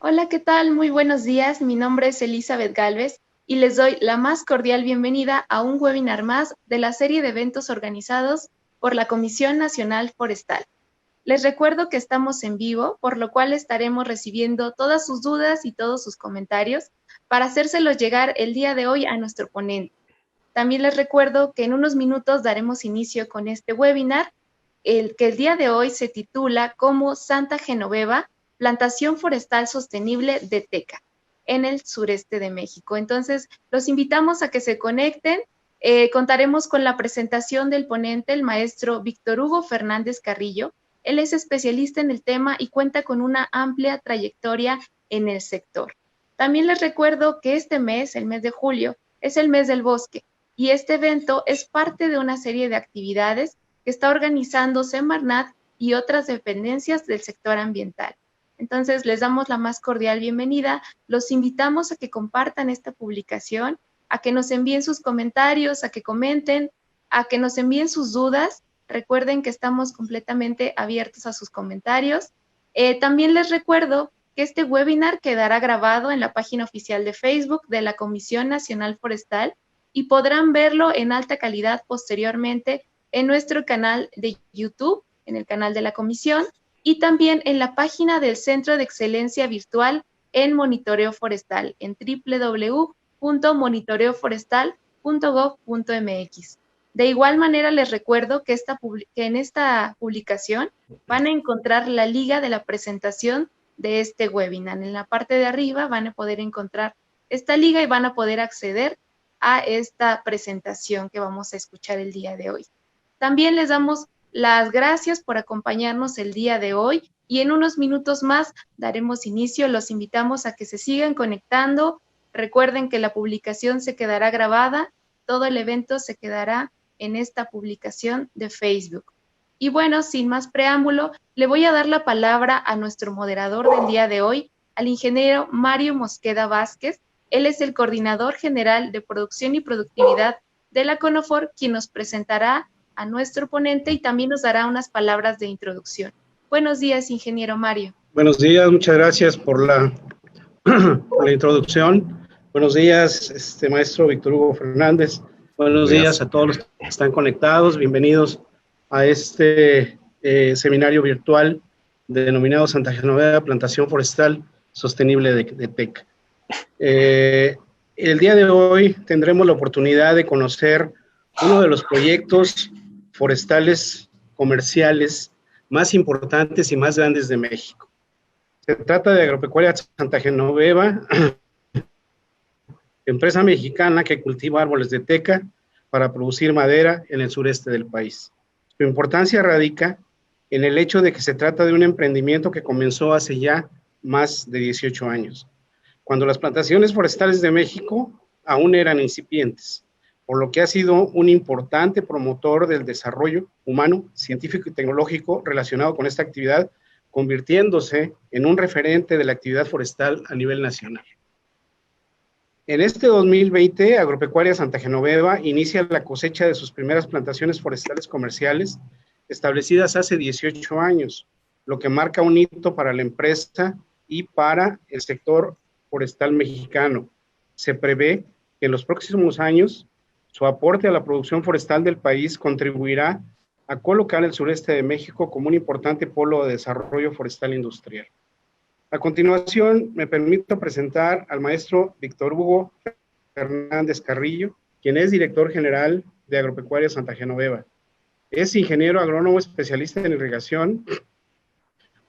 Hola, ¿qué tal? Muy buenos días. Mi nombre es Elizabeth Galvez y les doy la más cordial bienvenida a un webinar más de la serie de eventos organizados por la Comisión Nacional Forestal. Les recuerdo que estamos en vivo, por lo cual estaremos recibiendo todas sus dudas y todos sus comentarios para hacérselos llegar el día de hoy a nuestro ponente. También les recuerdo que en unos minutos daremos inicio con este webinar, el que el día de hoy se titula como Santa Genoveva, Plantación Forestal Sostenible de Teca, en el sureste de México. Entonces, los invitamos a que se conecten. Contaremos con la presentación del ponente, el maestro Víctor Hugo Fernández Carrillo. Él es especialista en el tema y cuenta con una amplia trayectoria en el sector. También les recuerdo que este mes, el mes de julio, es el mes del bosque y este evento es parte de una serie de actividades que está organizando Semarnat y otras dependencias del sector ambiental. Entonces, les damos la más cordial bienvenida. Los invitamos a que compartan esta publicación, a que nos envíen sus comentarios, a que comenten, a que nos envíen sus dudas. Recuerden que estamos completamente abiertos a sus comentarios. También les recuerdo que este webinar quedará grabado en la página oficial de Facebook de la Comisión Nacional Forestal y podrán verlo en alta calidad posteriormente en nuestro canal de YouTube, en el canal de la Comisión, y también en la página del Centro de Excelencia Virtual en Monitoreo Forestal, en www.monitoreoforestal.gov.mx. De igual manera, les recuerdo que en esta publicación van a encontrar la liga de la presentación de este webinar. En la parte de arriba van a poder encontrar esta liga y van a poder acceder a esta presentación que vamos a escuchar el día de hoy. También les damos las gracias por acompañarnos el día de hoy y en unos minutos más daremos inicio. Los invitamos a que se sigan conectando. Recuerden que la publicación se quedará grabada, todo el evento se quedará en esta publicación de Facebook. Y bueno, sin más preámbulo, le voy a dar la palabra a nuestro moderador del día de hoy, al ingeniero Mario Mosqueda Vázquez. Él es el coordinador general de producción y productividad de la CONAFOR, quien nos presentará a nuestro ponente y también nos dará unas palabras de introducción. Buenos días, ingeniero Mario. Buenos días, muchas gracias por la introducción. Buenos días, maestro Víctor Hugo Fernández. Buenos días a todos los que están conectados. Bienvenidos a este seminario virtual denominado Santa Genoveva, Plantación Forestal Sostenible de Teca. El día de hoy tendremos la oportunidad de conocer uno de los proyectos forestales comerciales más importantes y más grandes de México. Se trata de Agropecuaria Santa Genoveva, empresa mexicana que cultiva árboles de teca para producir madera en el sureste del país. Su importancia radica en el hecho de que se trata de un emprendimiento que comenzó hace ya más de 18 años, cuando las plantaciones forestales de México aún eran incipientes, por lo que ha sido un importante promotor del desarrollo humano, científico y tecnológico relacionado con esta actividad, convirtiéndose en un referente de la actividad forestal a nivel nacional. En este 2020, Agropecuaria Santa Genoveva inicia la cosecha de sus primeras plantaciones forestales comerciales establecidas hace 18 años, lo que marca un hito para la empresa y para el sector forestal mexicano. Se prevé que en los próximos años su aporte a la producción forestal del país contribuirá a colocar el sureste de México como un importante polo de desarrollo forestal industrial. A continuación, me permito presentar al maestro Víctor Hugo Fernández Carrillo, quien es director general de Agropecuaria Santa Genoveva. Es ingeniero agrónomo especialista en irrigación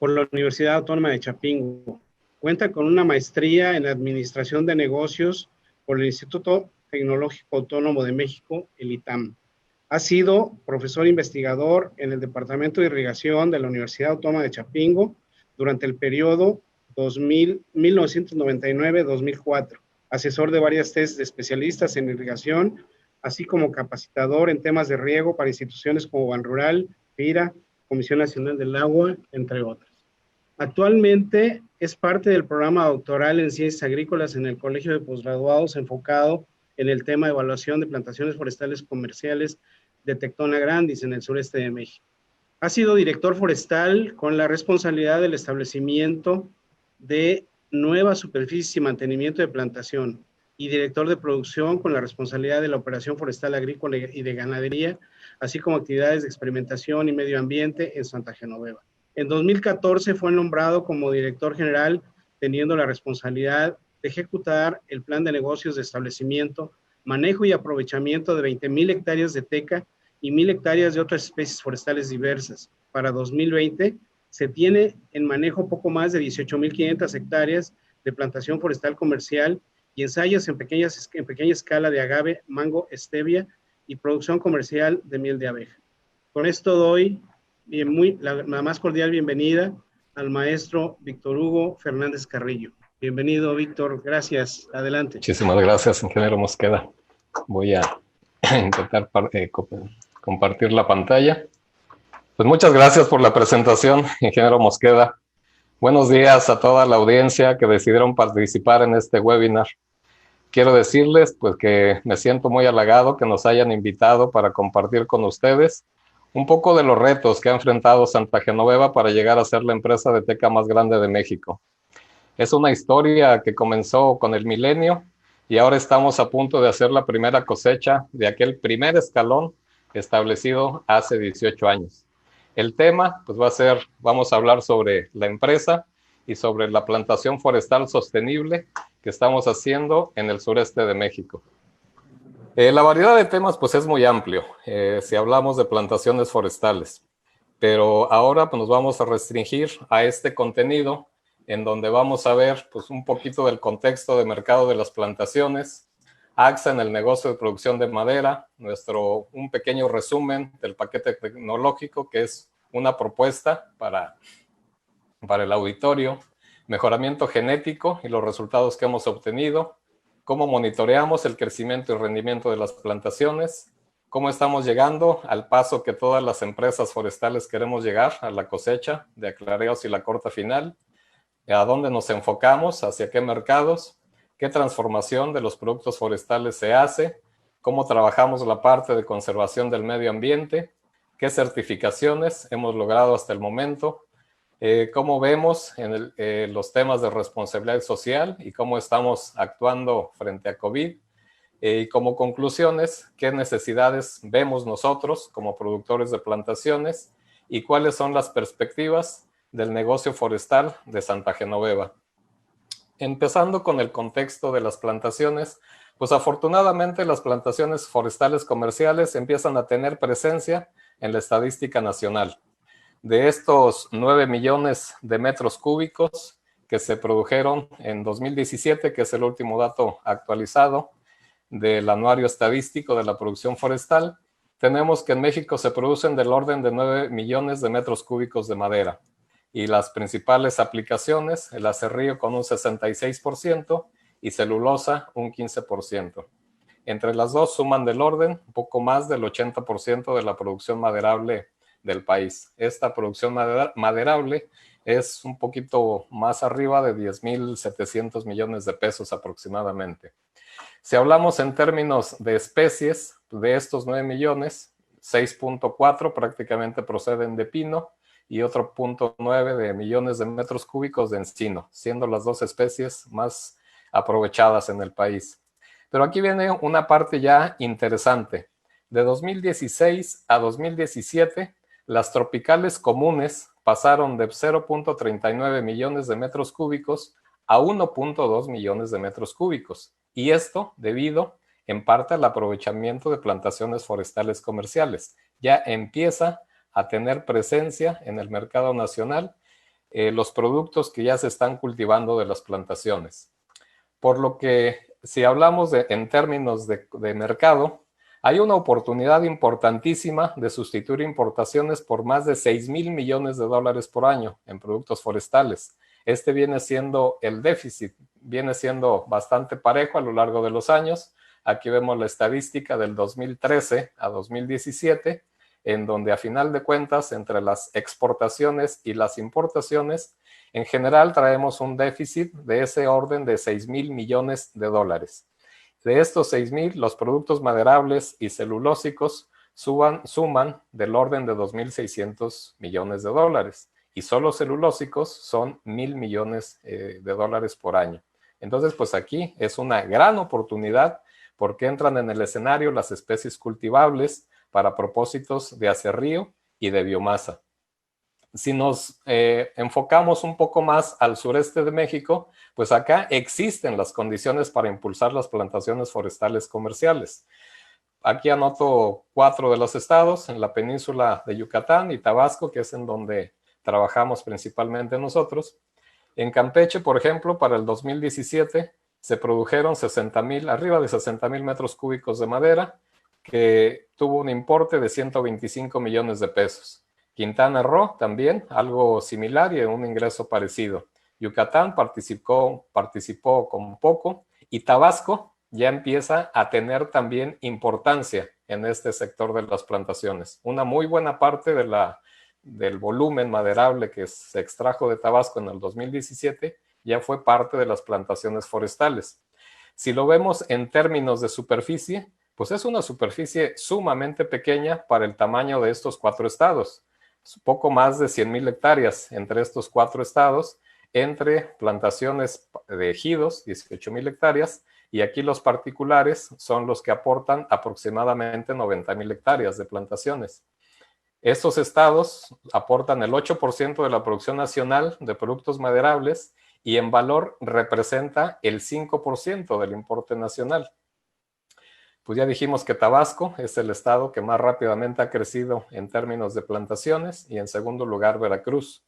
por la Universidad Autónoma de Chapingo. Cuenta con una maestría en Administración de Negocios por el Instituto Tecnológico Autónomo de México, el ITAM. Ha sido profesor investigador en el Departamento de Irrigación de la Universidad Autónoma de Chapingo durante el periodo 1999-2004, asesor de varias tesis de especialistas en irrigación, así como capacitador en temas de riego para instituciones como Banrural, FIRA, Comisión Nacional del Agua, entre otras. Actualmente es parte del programa doctoral en Ciencias Agrícolas en el Colegio de Postgraduados enfocado en el tema de evaluación de plantaciones forestales comerciales de Tectona Grandis en el sureste de México. Ha sido director forestal con la responsabilidad del establecimiento de nuevas superficies y mantenimiento de plantación, y director de producción con la responsabilidad de la operación forestal agrícola y de ganadería, así como actividades de experimentación y medio ambiente en Santa Genoveva. En 2014 fue nombrado como director general, teniendo la responsabilidad de ejecutar el plan de negocios de establecimiento, manejo y aprovechamiento de 20,000 hectáreas de teca y 1,000 hectáreas de otras especies forestales diversas. Para 2020 se tiene en manejo poco más de 18,500 hectáreas de plantación forestal comercial y ensayos en pequeña escala de agave, mango, stevia y producción comercial de miel de abeja. Con esto doy la más cordial bienvenida al maestro Víctor Hugo Fernández Carrillo. Bienvenido, Víctor. Gracias. Adelante. Muchísimas gracias, ingeniero Mosqueda. Voy a intentar compartir la pantalla. Pues muchas gracias por la presentación, ingeniero Mosqueda. Buenos días a toda la audiencia que decidieron participar en este webinar. Quiero decirles pues que me siento muy halagado que nos hayan invitado para compartir con ustedes un poco de los retos que ha enfrentado Santa Genoveva para llegar a ser la empresa de teca más grande de México. Es una historia que comenzó con el milenio y ahora estamos a punto de hacer la primera cosecha de aquel primer escalón establecido hace 18 años. El tema pues vamos a hablar sobre la empresa y sobre la plantación forestal sostenible que estamos haciendo en el sureste de México. La variedad de temas pues es muy amplio, si hablamos de plantaciones forestales, pero ahora pues nos vamos a restringir a este contenido en donde vamos a ver pues un poquito del contexto de mercado de las plantaciones, AXA en el negocio de producción de madera, un pequeño resumen del paquete tecnológico que es una propuesta para el auditorio, mejoramiento genético y los resultados que hemos obtenido, cómo monitoreamos el crecimiento y rendimiento de las plantaciones, cómo estamos llegando al paso que todas las empresas forestales queremos llegar, a la cosecha de aclareos y la corta final, a dónde nos enfocamos, hacia qué mercados, qué transformación de los productos forestales se hace, cómo trabajamos la parte de conservación del medio ambiente, qué certificaciones hemos logrado hasta el momento, cómo vemos en los temas de responsabilidad social y cómo estamos actuando frente a COVID. Y como conclusiones, qué necesidades vemos nosotros como productores de plantaciones y cuáles son las perspectivas del negocio forestal de Santa Genoveva. Empezando con el contexto de las plantaciones, pues afortunadamente las plantaciones forestales comerciales empiezan a tener presencia en la estadística nacional. De estos 9 millones de metros cúbicos que se produjeron en 2017, que es el último dato actualizado del anuario estadístico de la producción forestal, tenemos que en México se producen del orden de 9 millones de metros cúbicos de madera. Y las principales aplicaciones, el aserrío con un 66% y celulosa un 15%. Entre las dos suman del orden un poco más del 80% de la producción maderable del país. Esta producción maderable es un poquito más arriba de 10,700 millones de pesos aproximadamente. Si hablamos en términos de especies, de estos 9 millones, 6.4 prácticamente proceden de pino y otro 0.9 de millones de metros cúbicos de encino, siendo las dos especies más aprovechadas en el país. Pero aquí viene una parte ya interesante. De 2016 a 2017, las tropicales comunes pasaron de 0.39 millones de metros cúbicos a 1.2 millones de metros cúbicos. Y esto debido en parte al aprovechamiento de plantaciones forestales comerciales. Ya empieza a tener presencia en el mercado nacional los productos que ya se están cultivando de las plantaciones. Por lo que si hablamos en términos de mercado, hay una oportunidad importantísima de sustituir importaciones por más de 6,000 millones de dólares por año en productos forestales. Este viene siendo el déficit, viene siendo bastante parejo a lo largo de los años. Aquí vemos la estadística del 2013 a 2017, en donde a final de cuentas, entre las exportaciones y las importaciones, en general traemos un déficit de ese orden de 6,000 millones de dólares. De estos 6,000, los productos maderables y celulósicos suman del orden de 2,600 millones de dólares. y solo celulósicos son 1,000 millones de dólares por año. Entonces, pues aquí es una gran oportunidad porque entran en el escenario las especies cultivables para propósitos de acerrío y de biomasa. Si nos enfocamos un poco más al sureste de México, pues acá existen las condiciones para impulsar las plantaciones forestales comerciales. Aquí anoto 4 de los estados, en la península de Yucatán y Tabasco, que es en donde trabajamos principalmente nosotros. En Campeche, por ejemplo, para el 2017 se produjeron arriba de 60,000 metros cúbicos de madera, que tuvo un importe de 125 millones de pesos. Quintana Roo también, algo similar y un ingreso parecido. Yucatán participó con poco y Tabasco ya empieza a tener también importancia en este sector de las plantaciones. Una muy buena parte del volumen maderable que se extrajo de Tabasco en el 2017 ya fue parte de las plantaciones forestales. Si lo vemos en términos de superficie, pues es una superficie sumamente pequeña para el tamaño de estos 4 estados. Poco más de 100,000 hectáreas entre estos 4 estados, entre plantaciones de ejidos, 18,000 hectáreas, y aquí los particulares son los que aportan aproximadamente 90,000 hectáreas de plantaciones. Estos estados aportan el 8% de la producción nacional de productos maderables y en valor representa el 5% del importe nacional. Pues ya dijimos que Tabasco es el estado que más rápidamente ha crecido en términos de plantaciones y en segundo lugar Veracruz.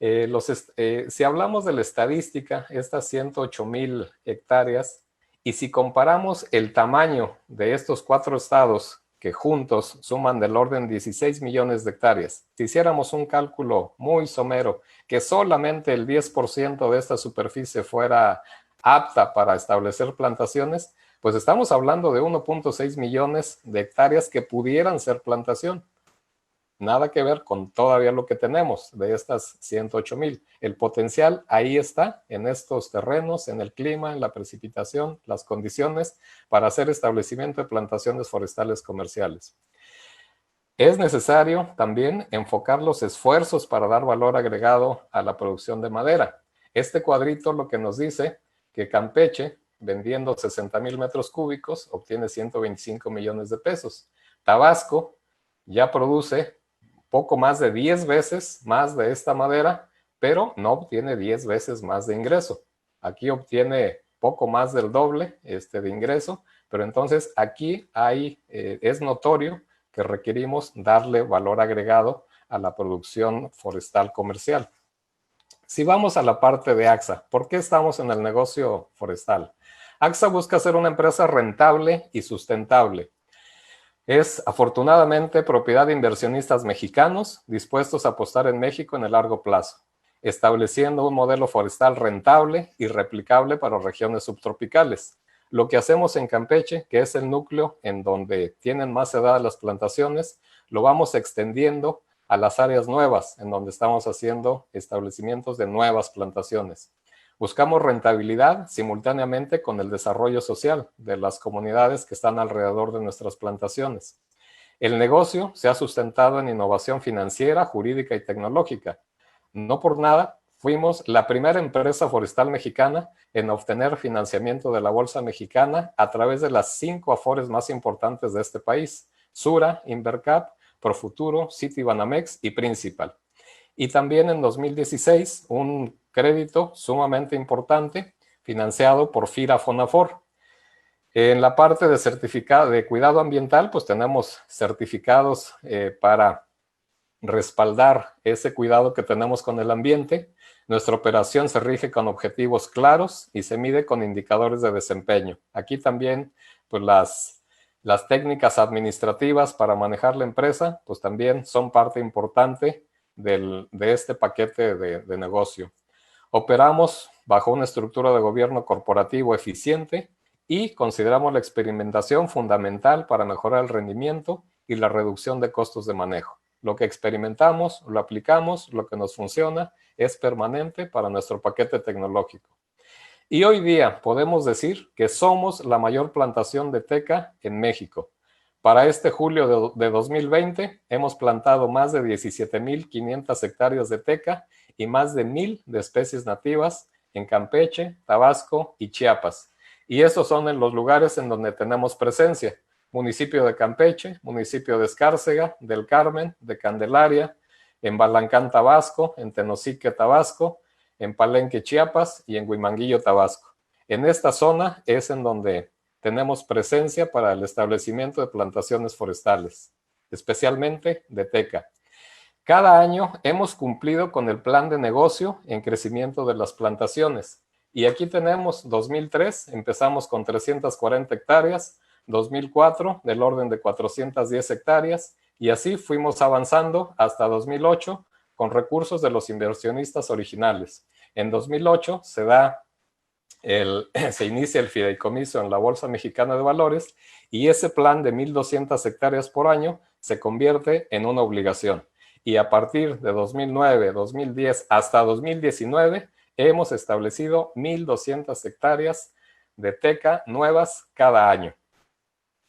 Si hablamos de la estadística, estas 108,000 hectáreas, y si comparamos el tamaño de estos 4 estados que juntos suman del orden 16 millones de hectáreas, si hiciéramos un cálculo muy somero, que solamente el 10% de esta superficie fuera apta para establecer plantaciones, pues estamos hablando de 1.6 millones de hectáreas que pudieran ser plantación. Nada que ver con todavía lo que tenemos de estas 108,000. El potencial ahí está, en estos terrenos, en el clima, en la precipitación, las condiciones para hacer establecimiento de plantaciones forestales comerciales. Es necesario también enfocar los esfuerzos para dar valor agregado a la producción de madera. Este cuadrito lo que nos dice que Campeche, vendiendo 60,000 metros cúbicos, obtiene 125 millones de pesos. Tabasco ya produce poco más de 10 veces más de esta madera, pero no obtiene 10 veces más de ingreso. Aquí obtiene poco más del doble de ingreso, pero entonces aquí es notorio que requerimos darle valor agregado a la producción forestal comercial. Si vamos a la parte de AXA, ¿por qué estamos en el negocio forestal? AXA busca ser una empresa rentable y sustentable. Es afortunadamente propiedad de inversionistas mexicanos dispuestos a apostar en México en el largo plazo, estableciendo un modelo forestal rentable y replicable para regiones subtropicales. Lo que hacemos en Campeche, que es el núcleo en donde tienen más edad las plantaciones, lo vamos extendiendo a las áreas nuevas, en donde estamos haciendo establecimientos de nuevas plantaciones. Buscamos rentabilidad simultáneamente con el desarrollo social de las comunidades que están alrededor de nuestras plantaciones. El negocio se ha sustentado en innovación financiera, jurídica y tecnológica. No por nada, fuimos la primera empresa forestal mexicana en obtener financiamiento de la Bolsa Mexicana a través de las 5 afores más importantes de este país: Sura, Invercap, Profuturo, Citibanamex y Principal. Y también en 2016 un crédito sumamente importante financiado por FIRA Fonafor. En la parte de certificado de cuidado ambiental, pues tenemos certificados para respaldar ese cuidado que tenemos con el ambiente. Nuestra operación se rige con objetivos claros y se mide con indicadores de desempeño. Aquí también, pues las técnicas administrativas para manejar la empresa, pues también son parte importante de este paquete de negocio. Operamos bajo una estructura de gobierno corporativo eficiente y consideramos la experimentación fundamental para mejorar el rendimiento y la reducción de costos de manejo. Lo que experimentamos, lo aplicamos, lo que nos funciona es permanente para nuestro paquete tecnológico. Y hoy día podemos decir que somos la mayor plantación de teca en México. Para este julio de 2020 hemos plantado más de 17,500 hectáreas de teca y más de 1,000 de especies nativas en Campeche, Tabasco y Chiapas. Y estos son en los lugares en donde tenemos presencia: municipio de Campeche, municipio de Escárcega, del Carmen, de Candelaria, en Balancán, Tabasco, en Tenosique, Tabasco, en Palenque, Chiapas y en Huimanguillo, Tabasco. En esta zona es en donde tenemos presencia para el establecimiento de plantaciones forestales, especialmente de teca. Cada año hemos cumplido con el plan de negocio en crecimiento de las plantaciones. Y aquí tenemos 2003, empezamos con 340 hectáreas, 2004 del orden de 410 hectáreas, y así fuimos avanzando hasta 2008 con recursos de los inversionistas originales. En 2008 se inicia el fideicomiso en la Bolsa Mexicana de Valores y ese plan de 1,200 hectáreas por año se convierte en una obligación. Y a partir de 2009, 2010 hasta 2019 hemos establecido 1,200 hectáreas de teca nuevas cada año.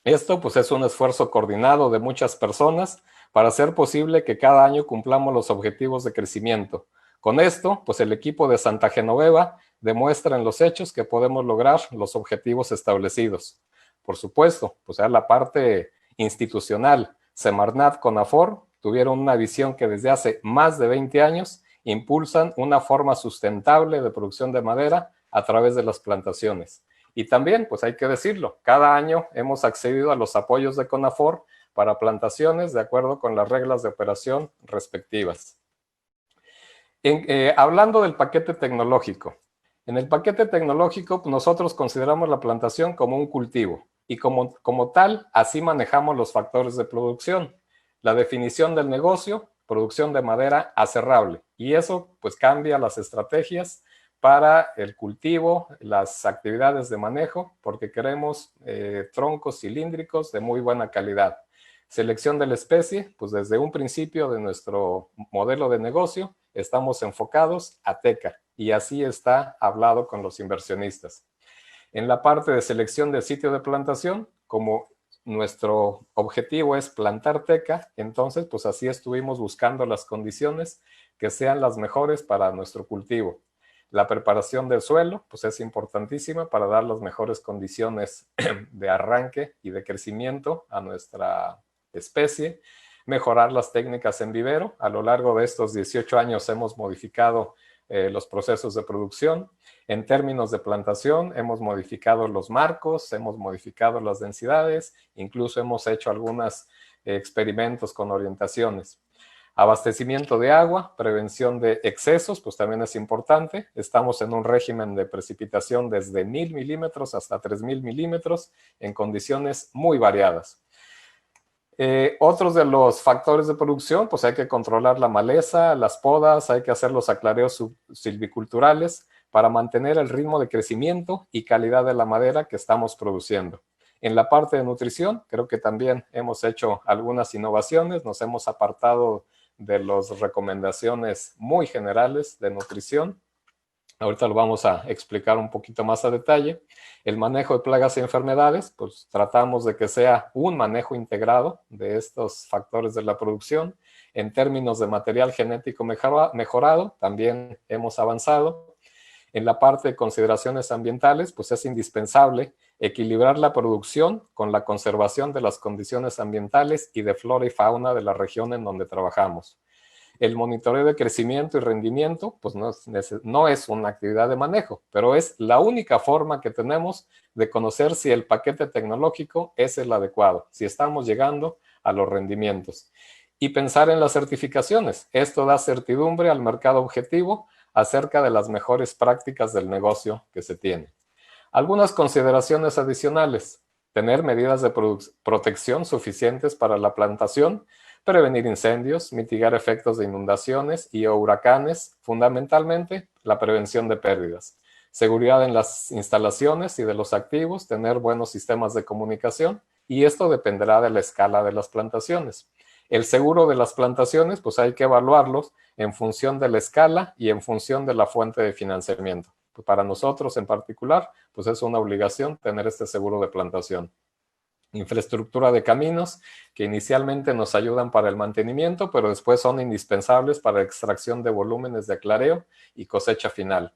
Esto pues es un esfuerzo coordinado de muchas personas para hacer posible que cada año cumplamos los objetivos de crecimiento. Con esto, pues el equipo de Santa Genoveva demuestra en los hechos que podemos lograr los objetivos establecidos. Por supuesto, pues a la parte institucional, Semarnat, CONAFOR, tuvieron una visión que desde hace más de 20 años impulsan una forma sustentable de producción de madera a través de las plantaciones. Y también, pues hay que decirlo, cada año hemos accedido a los apoyos de CONAFOR para plantaciones de acuerdo con las reglas de operación respectivas. Hablando del paquete tecnológico, en el paquete tecnológico nosotros consideramos la plantación como un cultivo y como tal, así manejamos los factores de producción. La definición del negocio, producción de madera aserrable, y eso pues cambia las estrategias para el cultivo, las actividades de manejo, porque queremos troncos cilíndricos de muy buena calidad. Selección de la especie, pues desde un principio de nuestro modelo de negocio estamos enfocados a teca y así está hablado con los inversionistas. En la parte de selección del sitio de plantación, como nuestro objetivo es plantar teca, entonces pues así estuvimos buscando las condiciones que sean las mejores para nuestro cultivo. La preparación del suelo pues es importantísima para dar las mejores condiciones de arranque y de crecimiento a nuestra especie. Mejorar las técnicas en vivero. A lo largo de estos 18 años hemos modificado los procesos de producción. En términos de plantación hemos modificado los marcos, hemos modificado las densidades, incluso hemos hecho algunos experimentos con orientaciones. Abastecimiento de agua, prevención de excesos, pues también es importante. Estamos en un régimen de precipitación desde 1,000 milímetros hasta 3,000 milímetros en condiciones muy variadas. Otros de los factores de producción, pues hay que controlar la maleza, las podas, hay que hacer los aclareos silviculturales para mantener el ritmo de crecimiento y calidad de la madera que estamos produciendo. En la parte de nutrición, creo que también hemos hecho algunas innovaciones, nos hemos apartado de las recomendaciones muy generales de nutrición. Ahorita lo vamos a explicar un poquito más a detalle. El manejo de plagas y enfermedades, pues tratamos de que sea un manejo integrado de estos factores de la producción. En términos de material genético mejorado, también hemos avanzado. En la parte de consideraciones ambientales, pues es indispensable equilibrar la producción con la conservación de las condiciones ambientales y de flora y fauna de la región en donde trabajamos. El monitoreo de crecimiento y rendimiento, pues no es una actividad de manejo, pero es la única forma que tenemos de conocer si el paquete tecnológico es el adecuado, si estamos llegando a los rendimientos. Y pensar en las certificaciones. Esto da certidumbre al mercado objetivo acerca de las mejores prácticas del negocio que se tiene. Algunas consideraciones adicionales. Tener medidas de protección suficientes para la plantación, prevenir incendios, mitigar efectos de inundaciones y huracanes, fundamentalmente la prevención de pérdidas. Seguridad en las instalaciones y de los activos, tener buenos sistemas de comunicación, y esto dependerá de la escala de las plantaciones. El seguro de las plantaciones, pues hay que evaluarlos en función de la escala y en función de la fuente de financiamiento. Pues para nosotros en particular, pues es una obligación tener este seguro de plantación. infraestructura de caminos que inicialmente nos ayudan para el mantenimiento, pero después son indispensables para la extracción de volúmenes de clareo y cosecha final.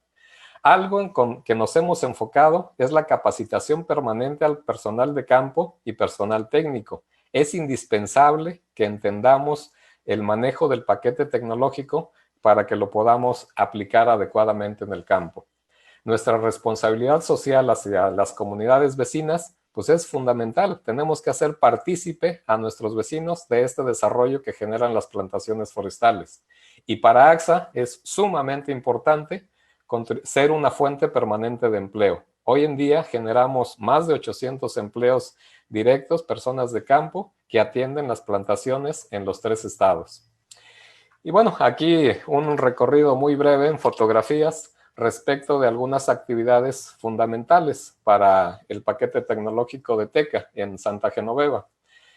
Algo en que nos hemos enfocado es la capacitación permanente al personal de campo y personal técnico. Es indispensable que entendamos el manejo del paquete tecnológico para que lo podamos aplicar adecuadamente en el campo. Nuestra responsabilidad social hacia las comunidades vecinas pues es fundamental. Tenemos que hacer partícipe a nuestros vecinos de este desarrollo que generan las plantaciones forestales. Y para AXA es sumamente importante ser una fuente permanente de empleo. Hoy en día generamos más de 800 empleos directos, personas de campo que atienden las plantaciones en los 3 estados. Y bueno, aquí un recorrido muy breve en fotografías respecto de algunas actividades fundamentales para el paquete tecnológico de TECA en Santa Genoveva.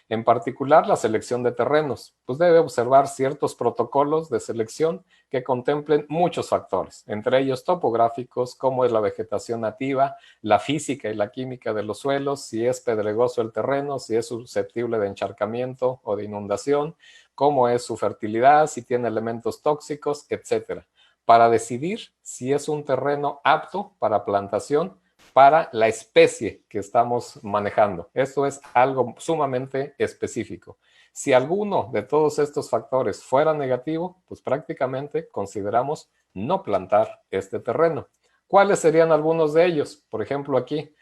En particular, la selección de terrenos. Pues debe observar ciertos protocolos de selección que contemplen muchos factores, entre ellos topográficos, cómo es la vegetación nativa, la física y la química de los suelos, si es pedregoso el terreno, si es susceptible de encharcamiento o de inundación, cómo es su fertilidad, si tiene elementos tóxicos, etcétera, para decidir si es un terreno apto para plantación para la especie que estamos manejando. Esto es algo sumamente específico. Si alguno de todos estos factores fuera negativo, pues prácticamente consideramos no plantar este terreno. ¿Cuáles serían algunos de ellos? Por ejemplo, aquí,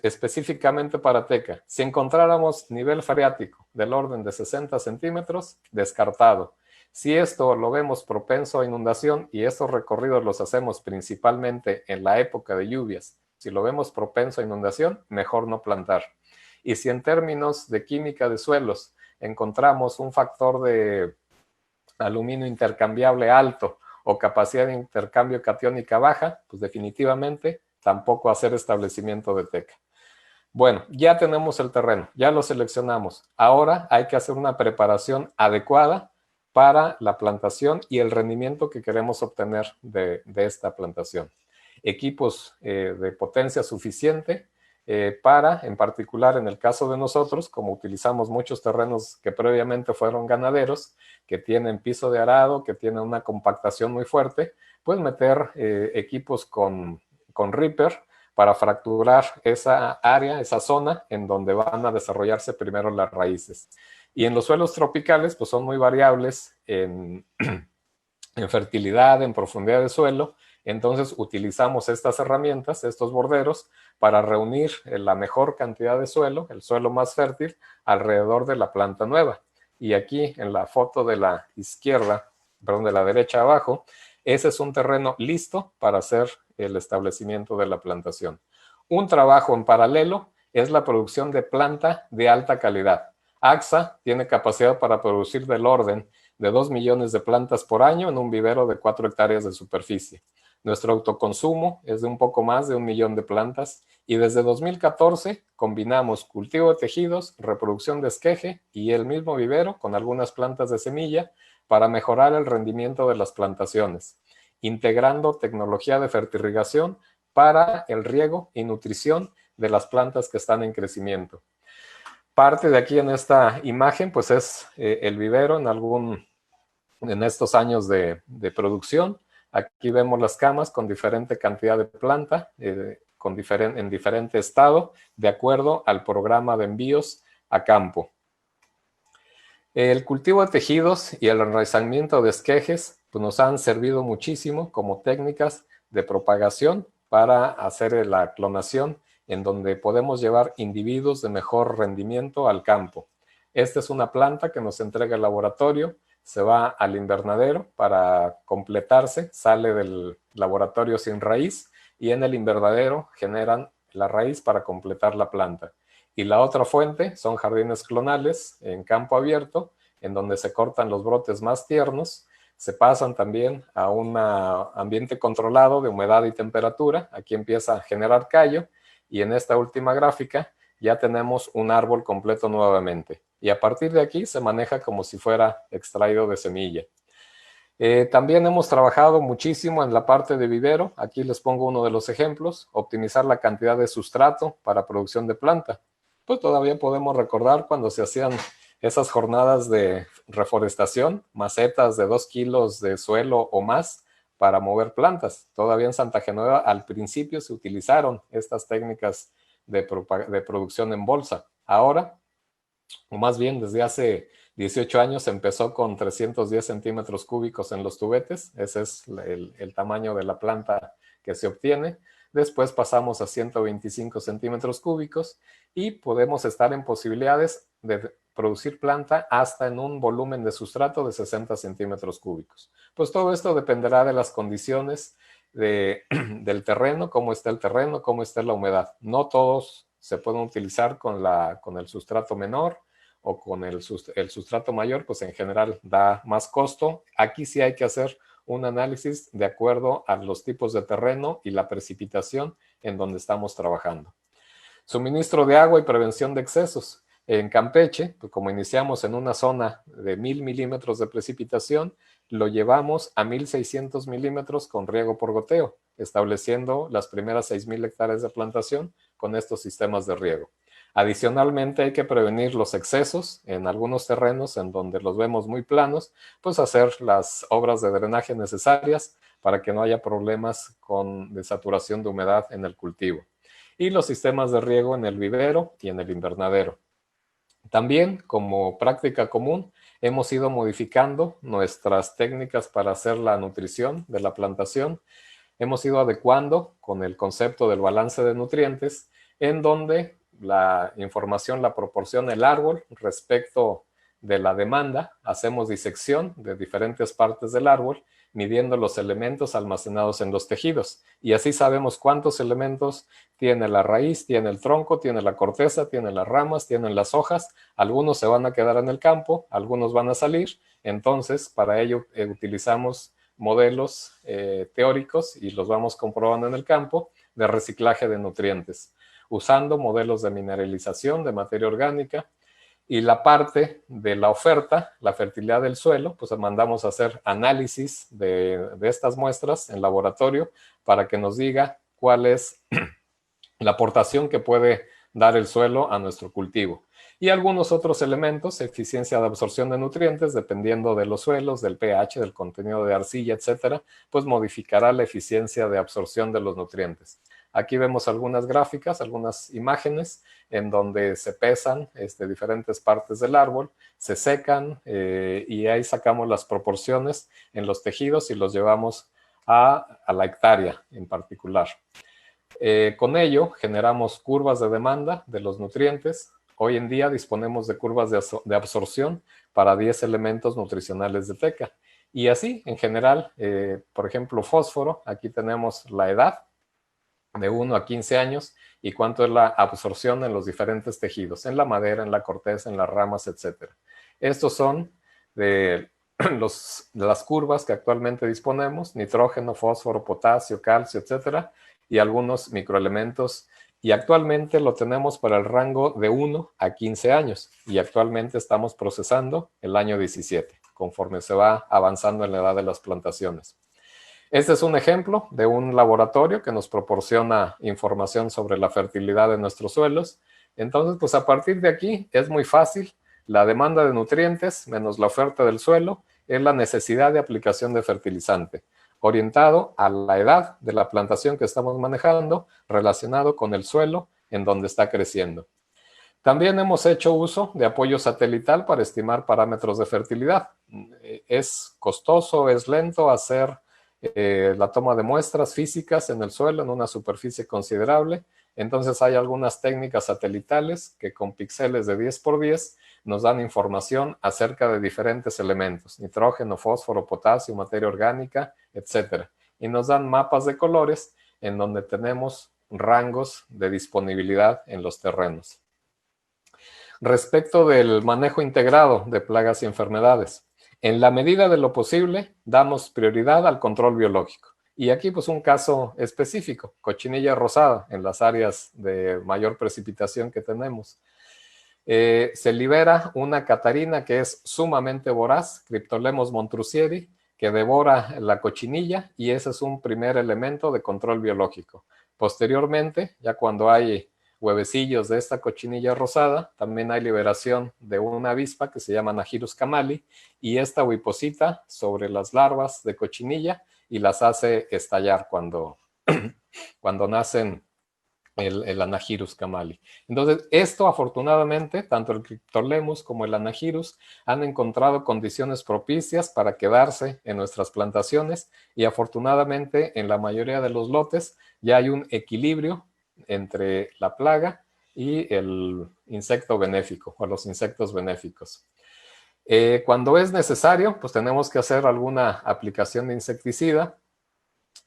específicamente para TECA, si encontráramos nivel freático del orden de 60 centímetros, descartado. Si esto lo vemos propenso a inundación y estos recorridos los hacemos principalmente en la época de lluvias, si lo vemos propenso a inundación, mejor no plantar. Y si en términos de química de suelos encontramos un factor de aluminio intercambiable alto o capacidad de intercambio catiónica baja, pues definitivamente tampoco hacer establecimiento de TECA. Bueno, ya tenemos el terreno, ya lo seleccionamos. Ahora hay que hacer una preparación adecuada para la plantación y el rendimiento que queremos obtener de esta plantación. Equipos de potencia suficiente para, en particular en el caso de nosotros, como utilizamos muchos terrenos que previamente fueron ganaderos, que tienen piso de arado, que tienen una compactación muy fuerte, pues meter equipos con ripper para fracturar esa área, esa zona en donde van a desarrollarse primero las raíces. Y en los suelos tropicales, pues son muy variables en fertilidad, en profundidad de suelo. Entonces utilizamos estas herramientas, estos borderos, para reunir la mejor cantidad de suelo, el suelo más fértil, alrededor de la planta nueva. Y aquí en la foto de la izquierda, perdón, de la derecha abajo, ese es un terreno listo para hacer el establecimiento de la plantación. Un trabajo en paralelo es la producción de planta de alta calidad. AXA tiene capacidad para producir del orden de 2 millones de plantas por año en un vivero de 4 hectáreas de superficie. Nuestro autoconsumo es de un poco más de 1 millón de plantas y desde 2014 combinamos cultivo de tejidos, reproducción de esqueje y el mismo vivero con algunas plantas de semilla para mejorar el rendimiento de las plantaciones, integrando tecnología de fertirrigación para el riego y nutrición de las plantas que están en crecimiento. Parte de aquí en esta imagen pues es el vivero en estos años de producción. Aquí vemos las camas con diferente cantidad de planta, en diferente estado, de acuerdo al programa de envíos a campo. El cultivo de tejidos y el enraizamiento de esquejes pues nos han servido muchísimo como técnicas de propagación para hacer la clonación, en donde podemos llevar individuos de mejor rendimiento al campo. Esta es una planta que nos entrega el laboratorio, se va al invernadero para completarse, sale del laboratorio sin raíz y en el invernadero generan la raíz para completar la planta. Y la otra fuente son jardines clonales en campo abierto, en donde se cortan los brotes más tiernos, se pasan también a un ambiente controlado de humedad y temperatura, aquí empieza a generar callo, y en esta última gráfica ya tenemos un árbol completo nuevamente. Y a partir de aquí se maneja como si fuera extraído de semilla. También hemos trabajado muchísimo en la parte de vivero. Aquí les pongo uno de los ejemplos. Optimizar la cantidad de sustrato para producción de planta. pues todavía podemos recordar cuando se hacían esas jornadas de reforestación, macetas de 2 kilos de suelo o más para mover plantas. Todavía en Santa Genoveva al principio se utilizaron estas técnicas de producción en bolsa. Ahora, o más bien desde hace 18 años, se empezó con 310 centímetros cúbicos en los tubetes. Ese es el tamaño de la planta que se obtiene. Después pasamos a 125 centímetros cúbicos y podemos estar en posibilidades de producir planta hasta en un volumen de sustrato de 60 centímetros cúbicos. Pues todo esto dependerá de las condiciones del terreno, cómo está el terreno, cómo está la humedad. No todos se pueden utilizar con el sustrato menor o con el sustrato mayor, pues en general da más costo. Aquí sí hay que hacer un análisis de acuerdo a los tipos de terreno y la precipitación en donde estamos trabajando. Suministro de agua y prevención de excesos. En Campeche, pues como iniciamos en una zona de 1000 milímetros de precipitación, lo llevamos a 1600 milímetros con riego por goteo, estableciendo las primeras 6000 hectáreas de plantación con estos sistemas de riego. Adicionalmente, hay que prevenir los excesos en algunos terrenos en donde los vemos muy planos, pues hacer las obras de drenaje necesarias para que no haya problemas de saturación de humedad en el cultivo. Y los sistemas de riego en el vivero y en el invernadero. También, como práctica común, hemos ido modificando nuestras técnicas para hacer la nutrición de la plantación. Hemos ido adecuando con el concepto del balance de nutrientes, en donde la información la proporciona el árbol respecto de la demanda. Hacemos disección de diferentes partes del árbol, midiendo los elementos almacenados en los tejidos. Y así sabemos cuántos elementos tiene la raíz, tiene el tronco, tiene la corteza, tiene las ramas, tienen las hojas. Algunos se van a quedar en el campo, algunos van a salir. Entonces, para ello utilizamos modelos teóricos y los vamos comprobando en el campo de reciclaje de nutrientes, usando modelos de mineralización de materia orgánica. Y la parte de la oferta, la fertilidad del suelo, pues mandamos a hacer análisis de estas muestras en laboratorio para que nos diga cuál es la aportación que puede dar el suelo a nuestro cultivo. Y algunos otros elementos, eficiencia de absorción de nutrientes, dependiendo de los suelos, del pH, del contenido de arcilla, etcétera, pues modificará la eficiencia de absorción de los nutrientes. Aquí vemos algunas gráficas, algunas imágenes en donde se pesan diferentes partes del árbol, se secan y ahí sacamos las proporciones en los tejidos y los llevamos a la hectárea en particular. Con ello generamos curvas de demanda de los nutrientes. Hoy en día disponemos de curvas de absorción para 10 elementos nutricionales de teca. Y así, en general, por ejemplo, fósforo, aquí tenemos la edad, de 1 a 15 años, y cuánto es la absorción en los diferentes tejidos, en la madera, en la corteza, en las ramas, etc. Estos son de las curvas que actualmente disponemos: nitrógeno, fósforo, potasio, calcio, etc. Y algunos microelementos. Y actualmente lo tenemos para el rango de 1 a 15 años. Y actualmente estamos procesando el año 17, conforme se va avanzando en la edad de las plantaciones. Este es un ejemplo de un laboratorio que nos proporciona información sobre la fertilidad de nuestros suelos. Entonces, pues a partir de aquí es muy fácil. La demanda de nutrientes menos la oferta del suelo es la necesidad de aplicación de fertilizante, orientado a la edad de la plantación que estamos manejando, relacionado con el suelo en donde está creciendo. También hemos hecho uso de apoyo satelital para estimar parámetros de fertilidad. Es costoso, es lento hacer la toma de muestras físicas en el suelo en una superficie considerable. Entonces hay algunas técnicas satelitales que con píxeles de 10 por 10 nos dan información acerca de diferentes elementos: nitrógeno, fósforo, potasio, materia orgánica, etc. Y nos dan mapas de colores en donde tenemos rangos de disponibilidad en los terrenos. Respecto del manejo integrado de plagas y enfermedades, en la medida de lo posible, damos prioridad al control biológico. Y aquí, pues, un caso específico: cochinilla rosada, en las áreas de mayor precipitación que tenemos. Se libera una catarina que es sumamente voraz, Cryptolemos montrusieri, que devora la cochinilla, y ese es un primer elemento de control biológico. Posteriormente, ya cuando hay huevecillos de esta cochinilla rosada, también hay liberación de una avispa que se llama Anagyrus camali, y esta oviposita sobre las larvas de cochinilla y las hace estallar cuando, cuando nacen el Anagyrus camali. Entonces, esto afortunadamente, tanto el Cryptolemus como el Anagyrus han encontrado condiciones propicias para quedarse en nuestras plantaciones, y afortunadamente en la mayoría de los lotes ya hay un equilibrio entre la plaga y el insecto benéfico o los insectos benéficos. Cuando es necesario, pues tenemos que hacer alguna aplicación de insecticida.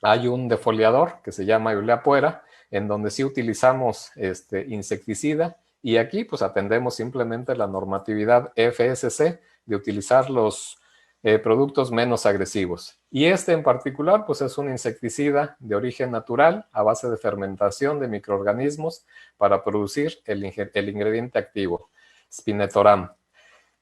Hay un defoliador que se llama Eulea puera, en donde sí utilizamos insecticida, y aquí pues atendemos simplemente la normatividad FSC de utilizar los productos menos agresivos. Y este en particular pues es un insecticida de origen natural a base de fermentación de microorganismos para producir el ingrediente activo, Spinetoram.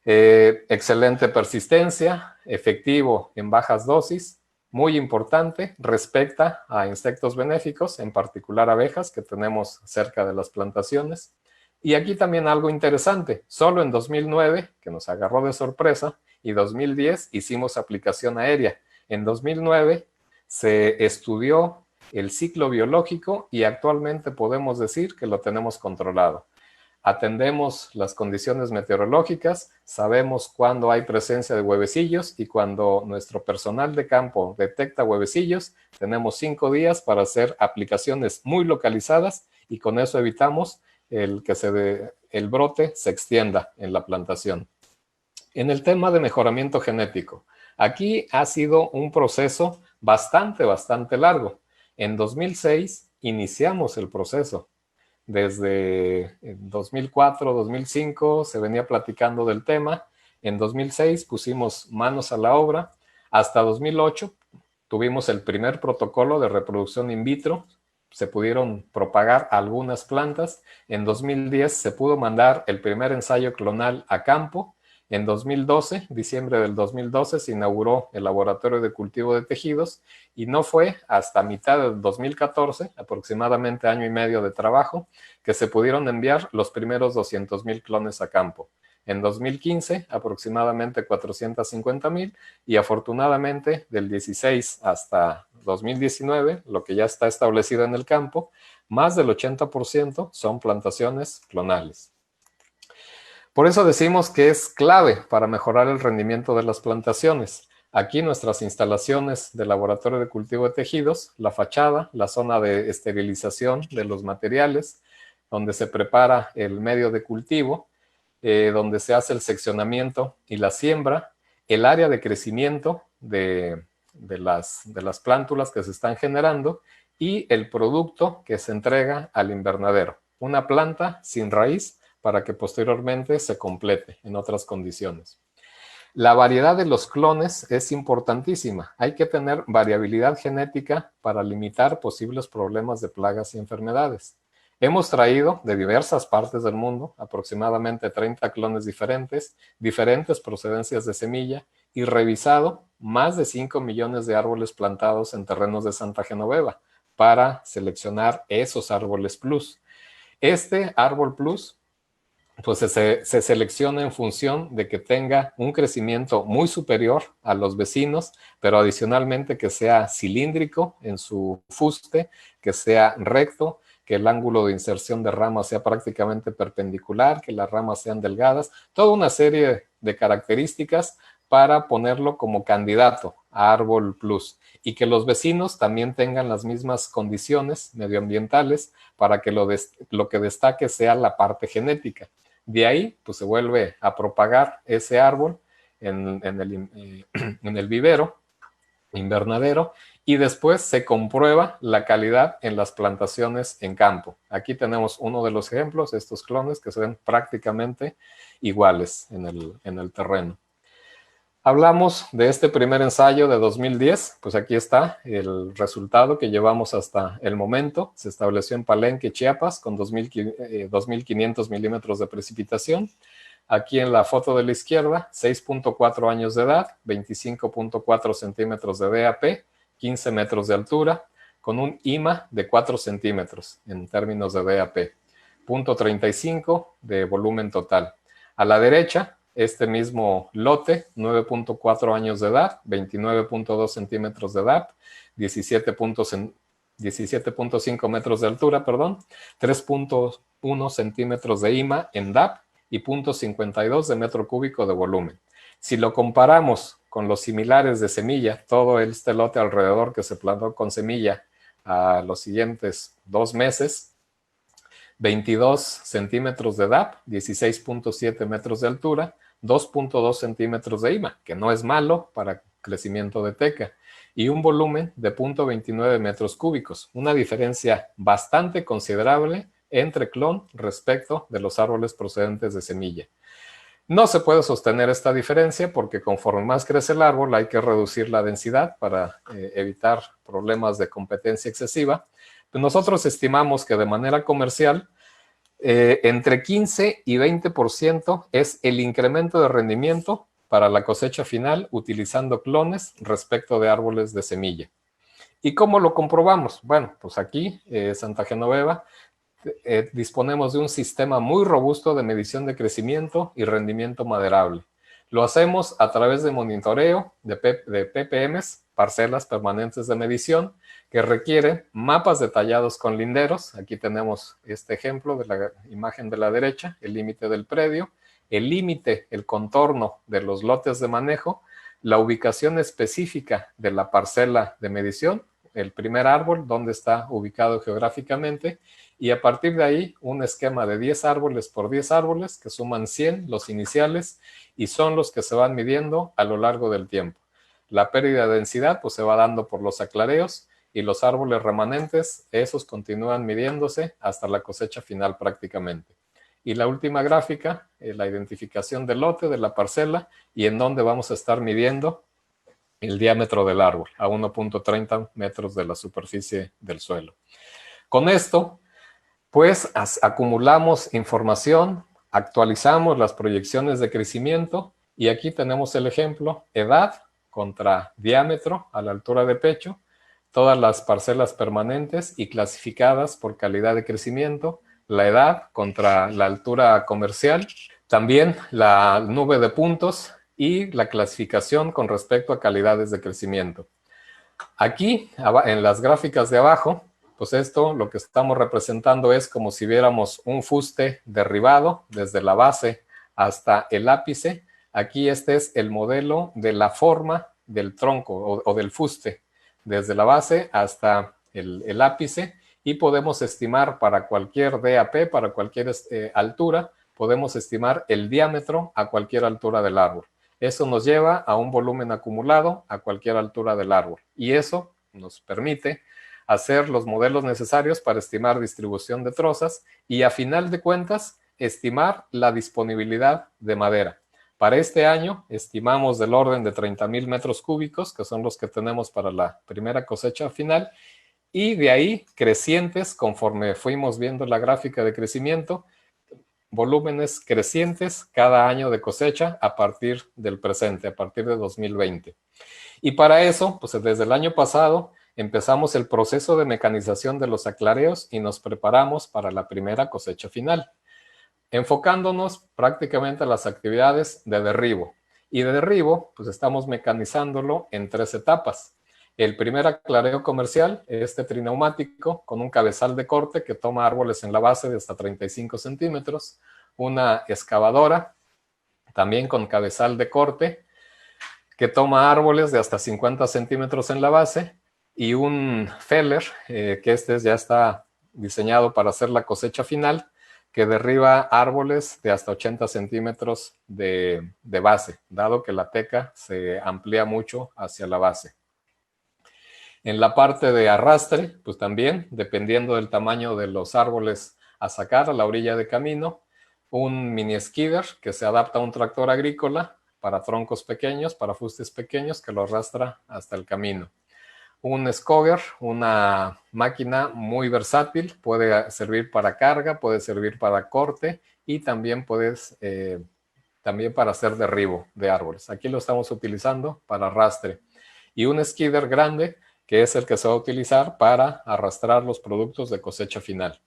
Excelente persistencia, efectivo en bajas dosis. Muy importante, respecta a insectos benéficos, en particular abejas que tenemos cerca de las plantaciones. Y aquí también algo interesante, solo en 2009, que nos agarró de sorpresa, y 2010 hicimos aplicación aérea. En 2009 se estudió el ciclo biológico y actualmente podemos decir que lo tenemos controlado. Atendemos las condiciones meteorológicas, sabemos cuándo hay presencia de huevecillos, y cuando nuestro personal de campo detecta huevecillos, tenemos 5 días para hacer aplicaciones muy localizadas, y con eso evitamos que el brote se extienda en la plantación. En el tema de mejoramiento genético, aquí ha sido un proceso bastante largo. En 2006 iniciamos el proceso. Desde 2004, 2005 se venía platicando del tema. En 2006 pusimos manos a la obra. Hasta 2008 tuvimos el primer protocolo de reproducción in vitro. Se pudieron propagar algunas plantas. En 2010 se pudo mandar el primer ensayo clonal a campo. En 2012, diciembre del 2012, se inauguró el laboratorio de cultivo de tejidos, y no fue hasta mitad del 2014, aproximadamente año y medio de trabajo, que se pudieron enviar los primeros 200,000 clones a campo. En 2015, aproximadamente 450,000, y afortunadamente del 16 hasta 2019, lo que ya está establecido en el campo, más del 80% son plantaciones clonales. Por eso decimos que es clave para mejorar el rendimiento de las plantaciones. Aquí nuestras instalaciones de laboratorio de cultivo de tejidos, la fachada, la zona de esterilización de los materiales, donde se prepara el medio de cultivo, donde se hace el seccionamiento y la siembra, el área de crecimiento de las plántulas que se están generando, y el producto que se entrega al invernadero. Una planta sin raíz, para que posteriormente se complete en otras condiciones. La variedad de los clones es importantísima. Hay que tener variabilidad genética para limitar posibles problemas de plagas y enfermedades. Hemos traído de diversas partes del mundo aproximadamente 30 clones diferentes procedencias de semilla, y revisado más de 5 millones de árboles plantados en terrenos de Santa Genoveva para seleccionar esos árboles plus. Este árbol plus pues se selecciona en función de que tenga un crecimiento muy superior a los vecinos, pero adicionalmente que sea cilíndrico en su fuste, que sea recto, que el ángulo de inserción de ramas sea prácticamente perpendicular, que las ramas sean delgadas, toda una serie de características para ponerlo como candidato a árbol plus, y que los vecinos también tengan las mismas condiciones medioambientales para que lo que destaque sea la parte genética. De ahí, pues se vuelve a propagar ese árbol en el vivero, invernadero, y después se comprueba la calidad en las plantaciones en campo. Aquí tenemos uno de los ejemplos, estos clones que se ven prácticamente iguales en el terreno. Hablamos de este primer ensayo de 2010, pues aquí está el resultado que llevamos hasta el momento. Se estableció en Palenque, Chiapas, con 2.500 milímetros de precipitación. Aquí en la foto de la izquierda, 6.4 años de edad, 25.4 centímetros de DAP, 15 metros de altura, con un IMA de 4 centímetros en términos de DAP. 0.35 de volumen total. A la derecha, este mismo lote, 9.4 años de edad, 29.2 centímetros de edad, 17.5 metros de altura, 3.1 centímetros de IMA en DAP y 0.52 de metro cúbico de volumen. Si lo comparamos con los similares de semilla, todo este lote alrededor que se plantó con semilla a los siguientes 2 meses, 22 centímetros de DAP, 16.7 metros de altura, 2.2 centímetros de IMA, que no es malo para crecimiento de teca, y un volumen de 0.29 metros cúbicos, una diferencia bastante considerable entre clon respecto de los árboles procedentes de semilla. No se puede sostener esta diferencia porque conforme más crece el árbol hay que reducir la densidad para evitar problemas de competencia excesiva. Nosotros estimamos que de manera comercial entre 15 y 20% es el incremento de rendimiento para la cosecha final utilizando clones respecto de árboles de semilla. ¿Y cómo lo comprobamos? Bueno, pues aquí, Santa Genoveva, disponemos de un sistema muy robusto de medición de crecimiento y rendimiento maderable. Lo hacemos a través de monitoreo de PPMs, parcelas permanentes de medición, que requieren mapas detallados con linderos. Aquí tenemos este ejemplo de la imagen de la derecha, el límite del predio, el límite, el contorno de los lotes de manejo, la ubicación específica de la parcela de medición, el primer árbol, dónde está ubicado geográficamente, y a partir de ahí un esquema de 10 árboles por 10 árboles que suman 100, los iniciales, y son los que se van midiendo a lo largo del tiempo. La pérdida de densidad pues se va dando por los aclareos y los árboles remanentes, esos continúan midiéndose hasta la cosecha final prácticamente. Y la última gráfica, la identificación del lote, de la parcela y en dónde vamos a estar midiendo el diámetro del árbol a 1.30 metros de la superficie del suelo. Con esto, pues acumulamos información, actualizamos las proyecciones de crecimiento y aquí tenemos el ejemplo, edad contra diámetro a la altura de pecho, todas las parcelas permanentes y clasificadas por calidad de crecimiento, la edad contra la altura comercial, también la nube de puntos y la clasificación con respecto a calidades de crecimiento. Aquí, en las gráficas de abajo, pues esto lo que estamos representando es como si viéramos un fuste derribado desde la base hasta el ápice. Aquí este es el modelo de la forma del tronco o del fuste, desde la base hasta el ápice, y podemos estimar para cualquier DAP, para cualquier altura, podemos estimar el diámetro a cualquier altura del árbol. Eso nos lleva a un volumen acumulado a cualquier altura del árbol y eso nos permite hacer los modelos necesarios para estimar distribución de trozas y a final de cuentas estimar la disponibilidad de madera. Para este año estimamos del orden de 30,000 metros cúbicos, que son los que tenemos para la primera cosecha final, y de ahí crecientes conforme fuimos viendo la gráfica de crecimiento, volúmenes crecientes cada año de cosecha a partir del presente, a partir de 2020. Y para eso, pues desde el año pasado, empezamos el proceso de mecanización de los aclareos y nos preparamos para la primera cosecha final, enfocándonos prácticamente a las actividades de derribo. Y de derribo, pues estamos mecanizándolo en 3 etapas. El primer aclareo comercial, este trineumático, con un cabezal de corte que toma árboles en la base de hasta 35 centímetros, una excavadora, también con cabezal de corte, que toma árboles de hasta 50 centímetros en la base, y un feller, que este ya está diseñado para hacer la cosecha final, que derriba árboles de hasta 80 centímetros de base, dado que la teca se amplía mucho hacia la base. En la parte de arrastre, pues también, dependiendo del tamaño de los árboles a sacar a la orilla de camino, un mini skidder que se adapta a un tractor agrícola para troncos pequeños, para fustes pequeños, que lo arrastra hasta el camino. Un scogger, una máquina muy versátil, puede servir para carga, puede servir para corte y también también para hacer derribo de árboles. Aquí lo estamos utilizando para arrastre. Y un skidder grande, que es el que se va a utilizar para arrastrar los productos de cosecha final.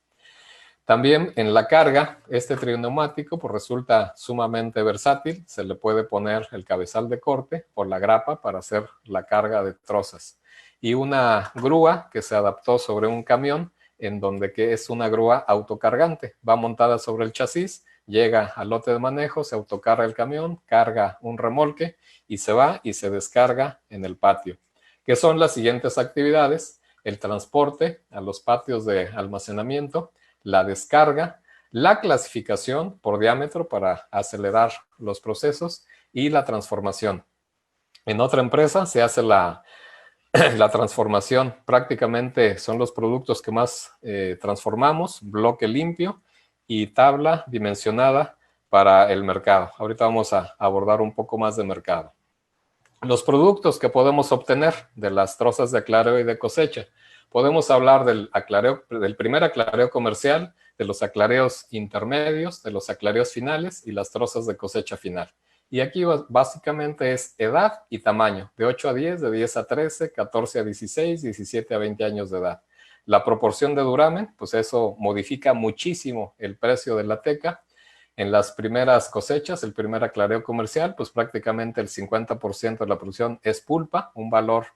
También en la carga, este trineumático pues resulta sumamente versátil. Se le puede poner el cabezal de corte o la grapa para hacer la carga de trozas. Y una grúa que se adaptó sobre un camión, en donde que es una grúa autocargante. Va montada sobre el chasis, llega al lote de manejo, se autocarga el camión, carga un remolque y se va y se descarga en el patio. ¿Qué son las siguientes actividades? El transporte a los patios de almacenamiento, la descarga, la clasificación por diámetro para acelerar los procesos y la transformación. En otra empresa se hace la transformación. Prácticamente son los productos que más transformamos, bloque limpio y tabla dimensionada para el mercado. Ahorita vamos a abordar un poco más de mercado. Los productos que podemos obtener de las trozas de aclareo y de cosecha. Podemos hablar del primer aclareo comercial, de los aclareos intermedios, de los aclareos finales y las trozas de cosecha final. Y aquí básicamente es edad y tamaño, de 8 a 10, de 10 a 13, 14 a 16, 17 a 20 años de edad. La proporción de duramen, pues eso modifica muchísimo el precio de la teca. En las primeras cosechas, el primer aclareo comercial, pues prácticamente el 50% de la producción es pulpa, un valor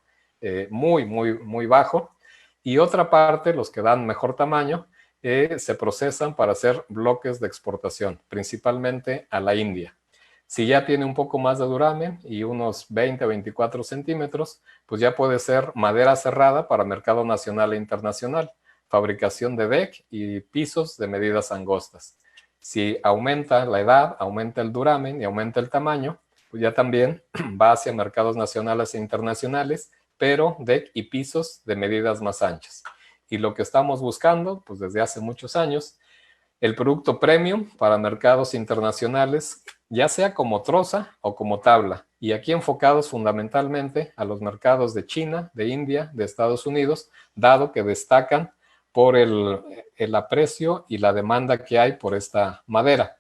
muy bajo. Y otra parte, los que dan mejor tamaño, se procesan para hacer bloques de exportación, principalmente a la India. Si ya tiene un poco más de duramen y unos 20 a 24 centímetros, pues ya puede ser madera cerrada para mercado nacional e internacional, fabricación de deck y pisos de medidas angostas. Si aumenta la edad, aumenta el duramen y aumenta el tamaño, pues ya también va hacia mercados nacionales e internacionales, pero deck y pisos de medidas más anchas. Y lo que estamos buscando, pues desde hace muchos años, el producto premium para mercados internacionales, ya sea como troza o como tabla, y aquí enfocados fundamentalmente a los mercados de China, de India, de Estados Unidos, dado que destacan por el aprecio y la demanda que hay por esta madera.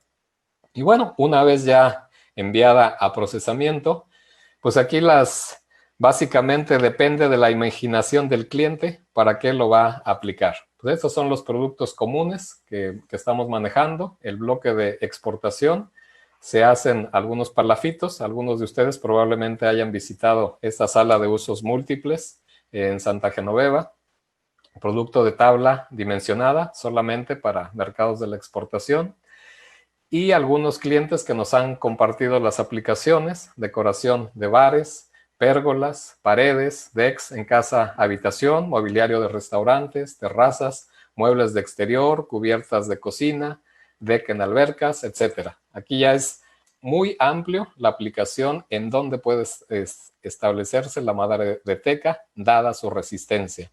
Y bueno, una vez ya enviada a procesamiento, pues aquí básicamente depende de la imaginación del cliente para qué lo va a aplicar. Pues estos son los productos comunes que estamos manejando. El bloque de exportación, se hacen algunos palafitos. Algunos de ustedes probablemente hayan visitado esta sala de usos múltiples en Santa Genoveva. Producto de tabla dimensionada solamente para mercados de la exportación. Y algunos clientes que nos han compartido las aplicaciones, decoración de bares, pérgolas, paredes, decks en casa, habitación, mobiliario de restaurantes, terrazas, muebles de exterior, cubiertas de cocina, deck en albercas, etc. Aquí ya es muy amplio la aplicación en donde puede establecerse la madera de teca, dada su resistencia.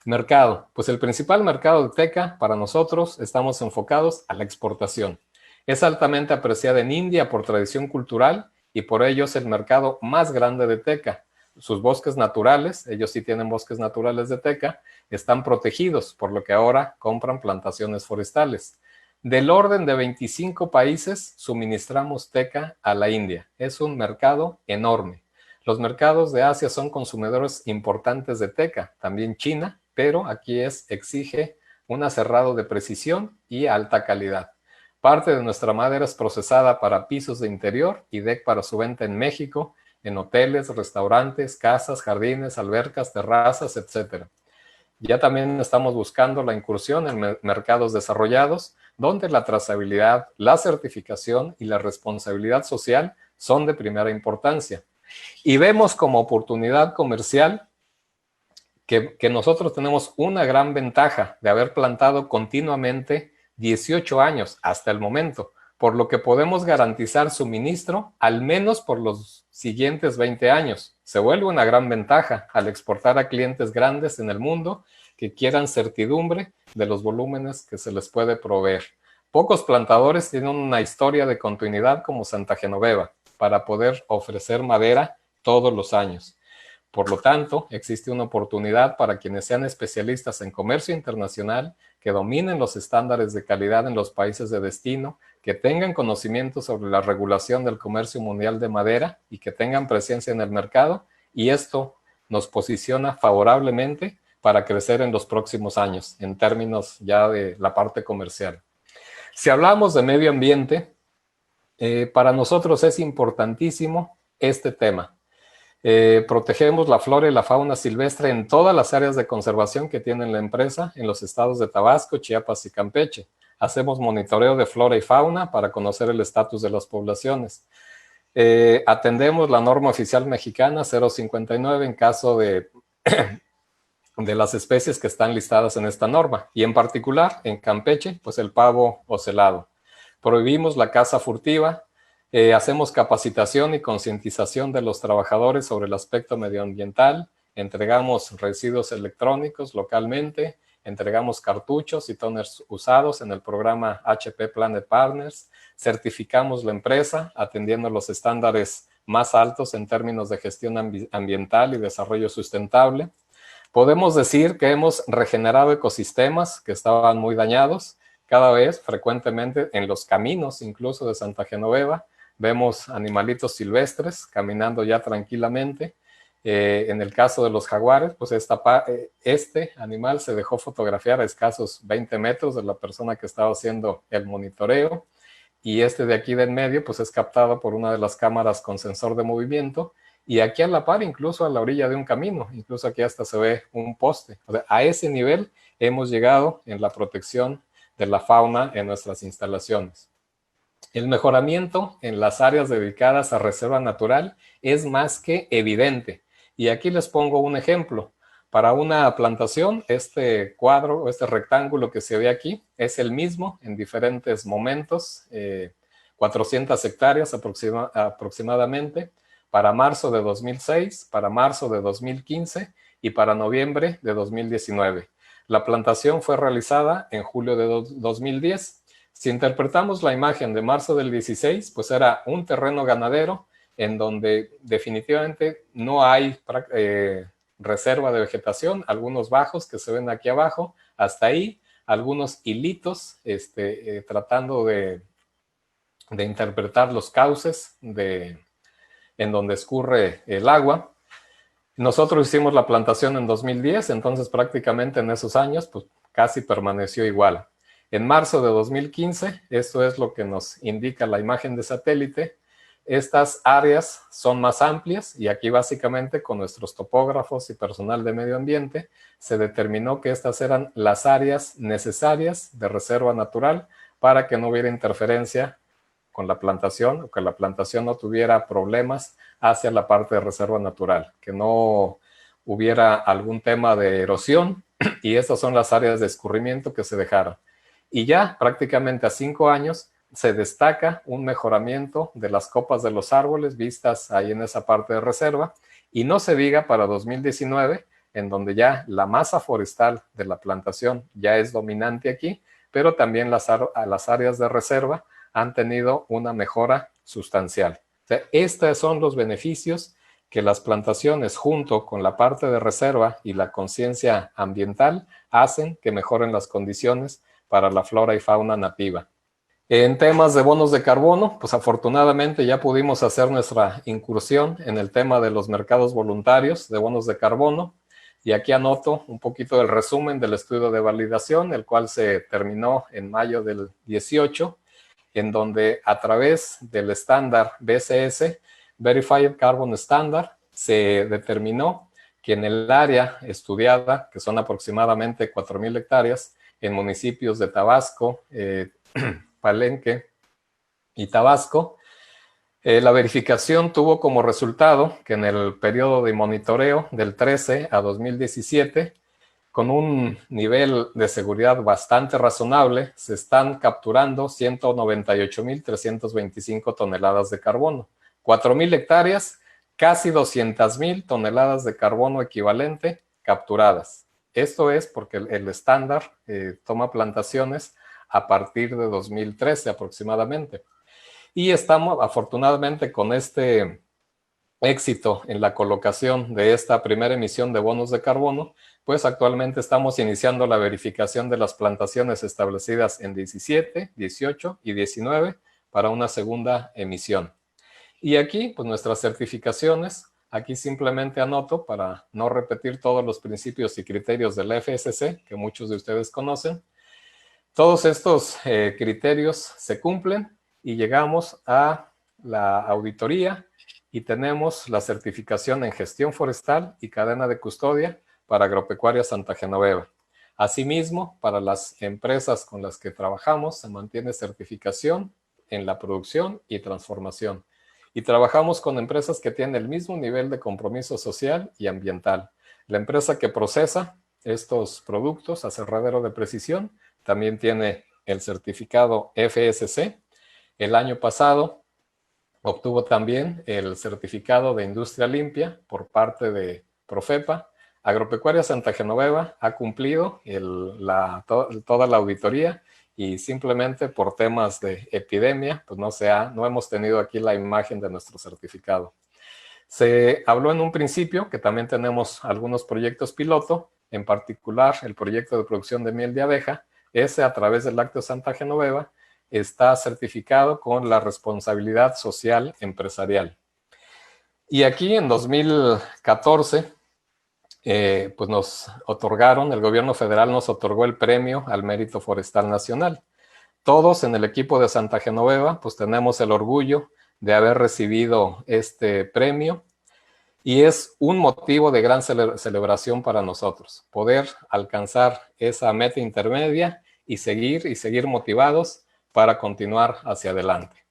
Mercado. Pues el principal mercado de teca para nosotros estamos enfocados a la exportación. Es altamente apreciada en India por tradición cultural y por ello es el mercado más grande de teca. Sus bosques naturales, ellos sí tienen bosques naturales de teca, están protegidos, por lo que ahora compran plantaciones forestales. Del orden de 25 países suministramos teca a la India. Es un mercado enorme. Los mercados de Asia son consumidores importantes de teca, también China, pero aquí exige un aserrado de precisión y alta calidad. Parte de nuestra madera es procesada para pisos de interior y deck para su venta en México, en hoteles, restaurantes, casas, jardines, albercas, terrazas, etc. Ya también estamos buscando la incursión en mercados desarrollados, donde la trazabilidad, la certificación y la responsabilidad social son de primera importancia. Y vemos como oportunidad comercial que nosotros tenemos una gran ventaja de haber plantado continuamente 18 años hasta el momento, por lo que podemos garantizar suministro al menos por los siguientes 20 años. Se vuelve una gran ventaja al exportar a clientes grandes en el mundo que quieran certidumbre de los volúmenes que se les puede proveer. Pocos plantadores tienen una historia de continuidad como Santa Genoveva para poder ofrecer madera todos los años. Por lo tanto, existe una oportunidad para quienes sean especialistas en comercio internacional, que dominen los estándares de calidad en los países de destino, que tengan conocimiento sobre la regulación del comercio mundial de madera y que tengan presencia en el mercado, y esto nos posiciona favorablemente para crecer en los próximos años, en términos ya de la parte comercial. Si hablamos de medio ambiente, para nosotros es importantísimo este tema. Protegemos la flora y la fauna silvestre en todas las áreas de conservación que tiene la empresa en los estados de Tabasco, Chiapas y Campeche. Hacemos monitoreo de flora y fauna para conocer el estatus de las poblaciones. Atendemos la norma oficial mexicana 059 en caso de las especies que están listadas en esta norma, y en particular en Campeche, pues el pavo ocelado. Prohibimos la caza furtiva, hacemos capacitación y concientización de los trabajadores sobre el aspecto medioambiental, entregamos residuos electrónicos localmente, entregamos cartuchos y toners usados en el programa HP Planet Partners, certificamos la empresa atendiendo los estándares más altos en términos de gestión ambiental y desarrollo sustentable. Podemos decir que hemos regenerado ecosistemas que estaban muy dañados. Cada vez, frecuentemente, en los caminos, incluso de Santa Genoveva, vemos animalitos silvestres caminando ya tranquilamente. En el caso de los jaguares, pues este animal se dejó fotografiar a escasos 20 metros de la persona que estaba haciendo el monitoreo. Y este de aquí de en medio, pues es captado por una de las cámaras con sensor de movimiento. Y aquí a la par, incluso a la orilla de un camino, incluso aquí hasta se ve un poste. O sea, a ese nivel hemos llegado en la protección de la fauna en nuestras instalaciones. El mejoramiento en las áreas dedicadas a reserva natural es más que evidente. Y aquí les pongo un ejemplo. Para una plantación, este cuadro, este rectángulo que se ve aquí, es el mismo en diferentes momentos, 400 hectáreas aproximadamente, para marzo de 2006, para marzo de 2015 y para noviembre de 2019. La plantación fue realizada en julio de 2010. Si interpretamos la imagen de marzo del 16, pues era un terreno ganadero en donde definitivamente no hay reserva de vegetación, algunos bajos que se ven aquí abajo, hasta ahí, algunos hilitos tratando de interpretar los cauces en donde escurre el agua. Nosotros hicimos la plantación en 2010, entonces prácticamente en esos años pues casi permaneció igual. En marzo de 2015, esto es lo que nos indica la imagen de satélite, estas áreas son más amplias y aquí básicamente con nuestros topógrafos y personal de medio ambiente se determinó que estas eran las áreas necesarias de reserva natural para que no hubiera interferencia con la plantación o que la plantación no tuviera problemas hacia la parte de reserva natural, que no hubiera algún tema de erosión y estas son las áreas de escurrimiento que se dejaron. Y ya prácticamente a 5 años se destaca un mejoramiento de las copas de los árboles vistas ahí en esa parte de reserva y no se diga para 2019 en donde ya la masa forestal de la plantación ya es dominante aquí, pero también las áreas de reserva han tenido una mejora sustancial. O sea, estos son los beneficios que las plantaciones junto con la parte de reserva y la conciencia ambiental hacen que mejoren las condiciones para la flora y fauna nativa. En temas de bonos de carbono, pues afortunadamente ya pudimos hacer nuestra incursión en el tema de los mercados voluntarios de bonos de carbono. Y aquí anoto un poquito del resumen del estudio de validación, el cual se terminó en mayo del 18, en donde a través del estándar BCS, Verified Carbon Standard, se determinó que en el área estudiada, que son aproximadamente 4,000 hectáreas, en municipios de Tabasco, Palenque y Tabasco, la verificación tuvo como resultado que en el periodo de monitoreo del 13 a 2017, con un nivel de seguridad bastante razonable, se están capturando 198,325 toneladas de carbono. 4,000 hectáreas, casi 200,000 toneladas de carbono equivalente capturadas. Esto es porque el estándar toma plantaciones a partir de 2013 aproximadamente. Y estamos afortunadamente con este éxito en la colocación de esta primera emisión de bonos de carbono, pues actualmente estamos iniciando la verificación de las plantaciones establecidas en 17, 18 y 19 para una segunda emisión. Y aquí, pues nuestras certificaciones Aquí simplemente anoto para no repetir todos los principios y criterios del FSC que muchos de ustedes conocen. Todos estos criterios se cumplen y llegamos a la auditoría y tenemos la certificación en gestión forestal y cadena de custodia para Agropecuaria Santa Genoveva. Asimismo, para las empresas con las que trabajamos se mantiene certificación en la producción y transformación. Y trabajamos con empresas que tienen el mismo nivel de compromiso social y ambiental. La empresa que procesa estos productos, Aserradero de Precisión, también tiene el certificado FSC. El año pasado obtuvo también el certificado de Industria Limpia por parte de Profepa. Agropecuaria Santa Genoveva ha cumplido toda la auditoría y simplemente por temas de epidemia, pues no hemos tenido aquí la imagen de nuestro certificado. Se habló en un principio que también tenemos algunos proyectos piloto, en particular el proyecto de producción de miel de abeja. Ese, a través del Lácteo Santa Genoveva, está certificado con la responsabilidad social empresarial. Y aquí en 2014, pues nos otorgaron, el gobierno federal nos otorgó el premio al Mérito Forestal Nacional. Todos en el equipo de Santa Genoveva, pues tenemos el orgullo de haber recibido este premio y es un motivo de gran celebración para nosotros, poder alcanzar esa meta intermedia y seguir motivados para continuar hacia adelante.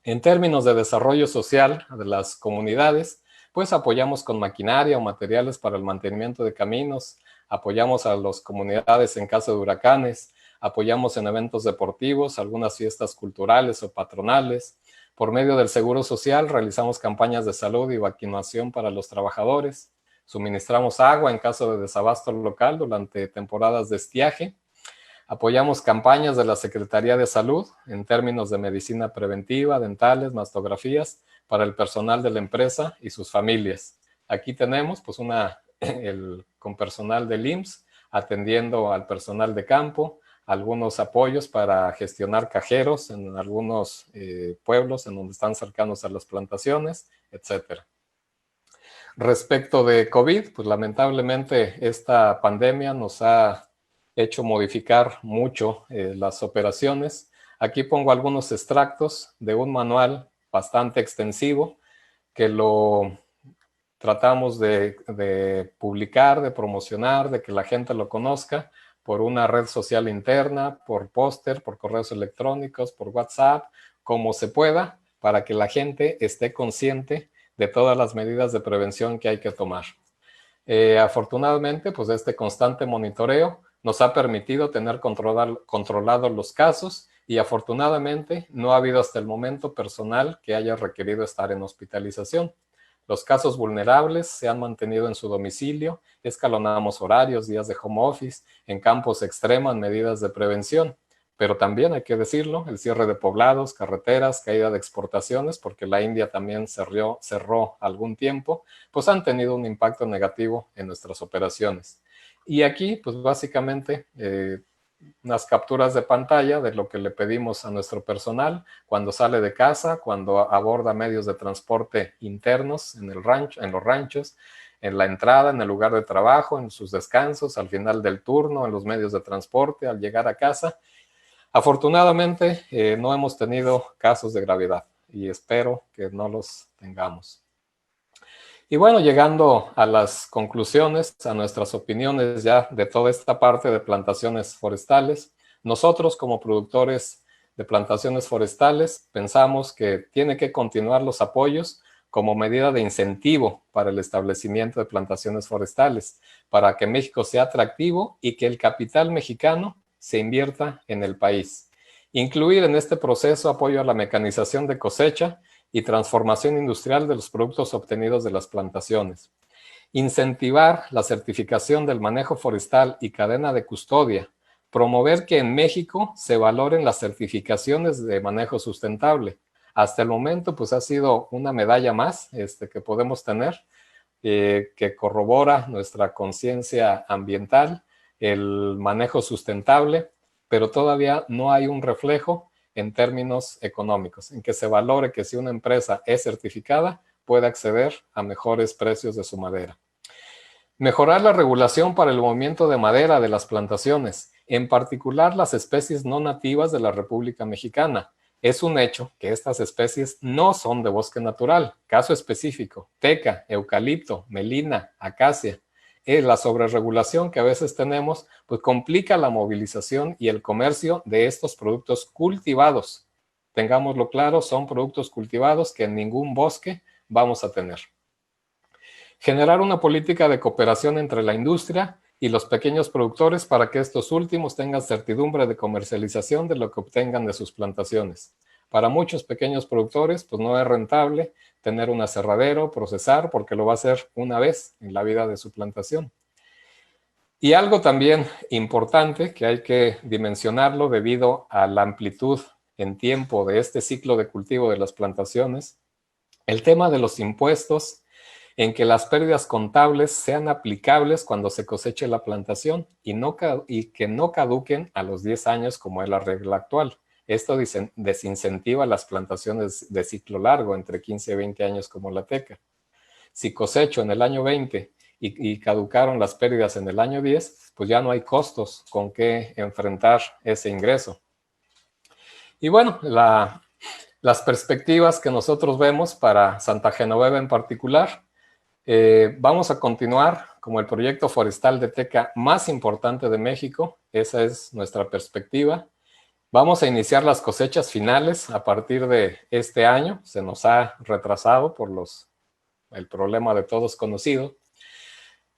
En términos de desarrollo social de las comunidades, pues apoyamos con maquinaria o materiales para el mantenimiento de caminos, apoyamos a las comunidades en caso de huracanes, apoyamos en eventos deportivos, algunas fiestas culturales o patronales. Por medio del Seguro Social realizamos campañas de salud y vacunación para los trabajadores, suministramos agua en caso de desabasto local durante temporadas de estiaje, apoyamos campañas de la Secretaría de Salud en términos de medicina preventiva, dentales, mastografías para el personal de la empresa y sus familias. Aquí tenemos pues con personal del IMSS atendiendo al personal de campo, algunos apoyos para gestionar cajeros en algunos pueblos en donde están cercanos a las plantaciones, etc. Respecto de COVID, pues lamentablemente esta pandemia nos ha hecho modificar mucho las operaciones. Aquí pongo algunos extractos de un manual bastante extensivo que lo tratamos de publicar, de promocionar, de que la gente lo conozca por una red social interna, por póster, por correos electrónicos, por WhatsApp, como se pueda, para que la gente esté consciente de todas las medidas de prevención que hay que tomar. Afortunadamente, pues este constante monitoreo nos ha permitido tener controlados los casos y afortunadamente no ha habido hasta el momento personal que haya requerido estar en hospitalización. Los casos vulnerables se han mantenido en su domicilio, escalonamos horarios, días de home office, en campos extreman medidas de prevención, pero también hay que decirlo, el cierre de poblados, carreteras, caída de exportaciones, porque la India también cerró algún tiempo, pues han tenido un impacto negativo en nuestras operaciones. Y aquí, pues básicamente, unas capturas de pantalla de lo que le pedimos a nuestro personal cuando sale de casa, cuando aborda medios de transporte internos en los ranchos, en la entrada, en el lugar de trabajo, en sus descansos, al final del turno, en los medios de transporte, al llegar a casa. Afortunadamente, no hemos tenido casos de gravedad y espero que no los tengamos. Y bueno, llegando a las conclusiones, a nuestras opiniones ya de toda esta parte de plantaciones forestales, nosotros como productores de plantaciones forestales pensamos que tiene que continuar los apoyos como medida de incentivo para el establecimiento de plantaciones forestales, para que México sea atractivo y que el capital mexicano se invierta en el país. Incluir en este proceso apoyo a la mecanización de cosecha y transformación industrial de los productos obtenidos de las plantaciones. Incentivar la certificación del manejo forestal y cadena de custodia. Promover que en México se valoren las certificaciones de manejo sustentable. Hasta el momento, pues ha sido una medalla más que podemos tener, que corrobora nuestra conciencia ambiental, el manejo sustentable, pero todavía no hay un reflejo en términos económicos, en que se valore que si una empresa es certificada, pueda acceder a mejores precios de su madera. Mejorar la regulación para el movimiento de madera de las plantaciones, en particular las especies no nativas de la República Mexicana. Es un hecho que estas especies no son de bosque natural. Caso específico, teca, eucalipto, melina, acacia. La sobreregulación que a veces tenemos pues complica la movilización y el comercio de estos productos cultivados. Tengámoslo claro, son productos cultivados que en ningún bosque vamos a tener. Generar una política de cooperación entre la industria y los pequeños productores para que estos últimos tengan certidumbre de comercialización de lo que obtengan de sus plantaciones. Para muchos pequeños productores, pues no es rentable tener un aserradero, procesar, porque lo va a hacer una vez en la vida de su plantación. Y algo también importante que hay que dimensionarlo debido a la amplitud en tiempo de este ciclo de cultivo de las plantaciones, el tema de los impuestos en que las pérdidas contables sean aplicables cuando se coseche la plantación y que no caduquen a los 10 años como es la regla actual. Esto desincentiva las plantaciones de ciclo largo, entre 15 y 20 años como la teca. Si cosecho en el año 20 y caducaron las pérdidas en el año 10, pues ya no hay costos con que enfrentar ese ingreso. Y bueno, las perspectivas que nosotros vemos para Santa Genoveva en particular, vamos a continuar como el proyecto forestal de teca más importante de México. Esa es nuestra perspectiva. Vamos a iniciar las cosechas finales a partir de este año. Se nos ha retrasado por el problema de todos conocido.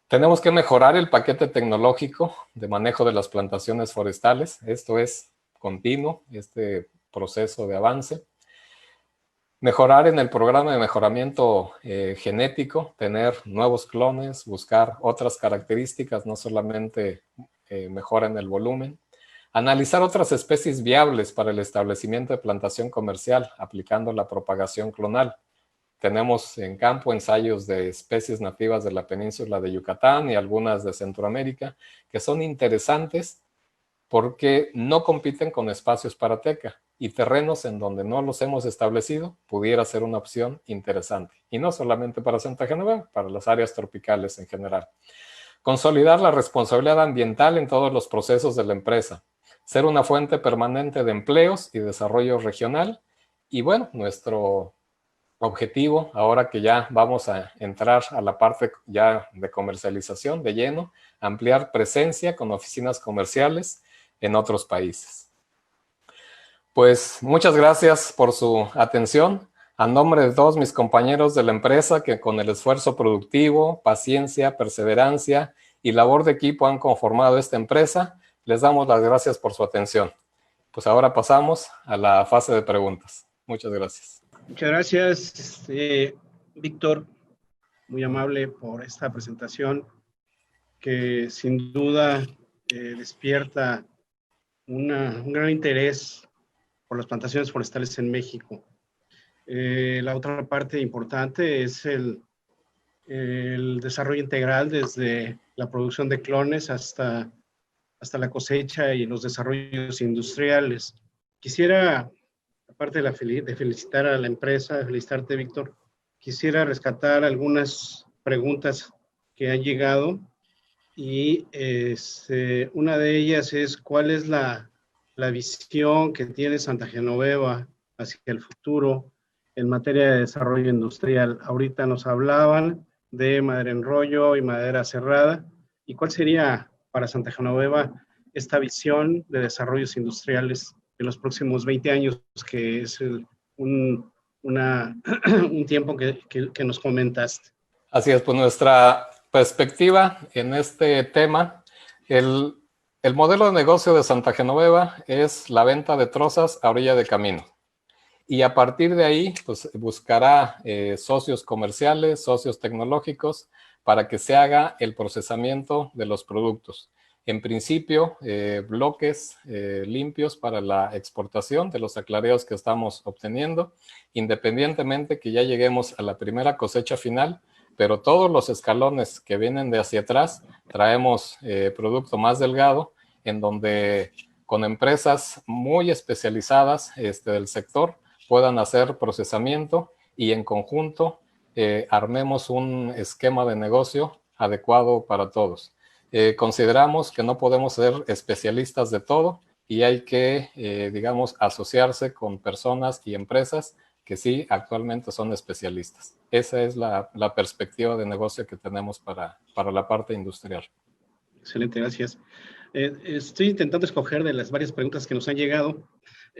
Tenemos que mejorar el paquete tecnológico de manejo de las plantaciones forestales. Esto es continuo, este proceso de avance. Mejorar en el programa de mejoramiento genético, tener nuevos clones, buscar otras características, no solamente mejora en el volumen. Analizar otras especies viables para el establecimiento de plantación comercial, aplicando la propagación clonal. Tenemos en campo ensayos de especies nativas de la península de Yucatán y algunas de Centroamérica, que son interesantes porque no compiten con espacios para teca y terrenos en donde no los hemos establecido pudiera ser una opción interesante. Y no solamente para Santa Genoveva, para las áreas tropicales en general. Consolidar la responsabilidad ambiental en todos los procesos de la empresa. Ser una fuente permanente de empleos y desarrollo regional. Y bueno, nuestro objetivo, ahora que ya vamos a entrar a la parte ya de comercialización de lleno, ampliar presencia con oficinas comerciales en otros países. Pues muchas gracias por su atención. A nombre de todos mis compañeros de la empresa que con el esfuerzo productivo, paciencia, perseverancia y labor de equipo han conformado esta empresa, les damos las gracias por su atención. Pues ahora pasamos a la fase de preguntas. Muchas gracias. Muchas gracias, Víctor, muy amable por esta presentación que sin duda despierta un gran interés por las plantaciones forestales en México. La otra parte importante es el desarrollo integral desde la producción de clones hasta la cosecha y los desarrollos industriales. Quisiera, aparte de felicitar a la empresa, de felicitarte, Víctor, quisiera rescatar algunas preguntas que han llegado y una de ellas es ¿cuál es la visión que tiene Santa Genoveva hacia el futuro en materia de desarrollo industrial? Ahorita nos hablaban de madera en rollo y madera cerrada. ¿Y cuál sería para Santa Genoveva esta visión de desarrollos industriales en los próximos 20 años, que es un tiempo que nos comentaste? Así es, pues nuestra perspectiva en este tema, el modelo de negocio de Santa Genoveva es la venta de trozas a orilla de camino. Y a partir de ahí, pues buscará socios comerciales, socios tecnológicos, para que se haga el procesamiento de los productos. En principio, bloques limpios para la exportación de los aclareos que estamos obteniendo, independientemente que ya lleguemos a la primera cosecha final, pero todos los escalones que vienen de hacia atrás, traemos producto más delgado, en donde con empresas muy especializadas del sector puedan hacer procesamiento y en conjunto armemos un esquema de negocio adecuado para todos. Consideramos que no podemos ser especialistas de todo y hay que, digamos, asociarse con personas y empresas que sí actualmente son especialistas. Esa es la perspectiva de negocio que tenemos para la parte industrial. Excelente, gracias. Estoy intentando escoger de las varias preguntas que nos han llegado.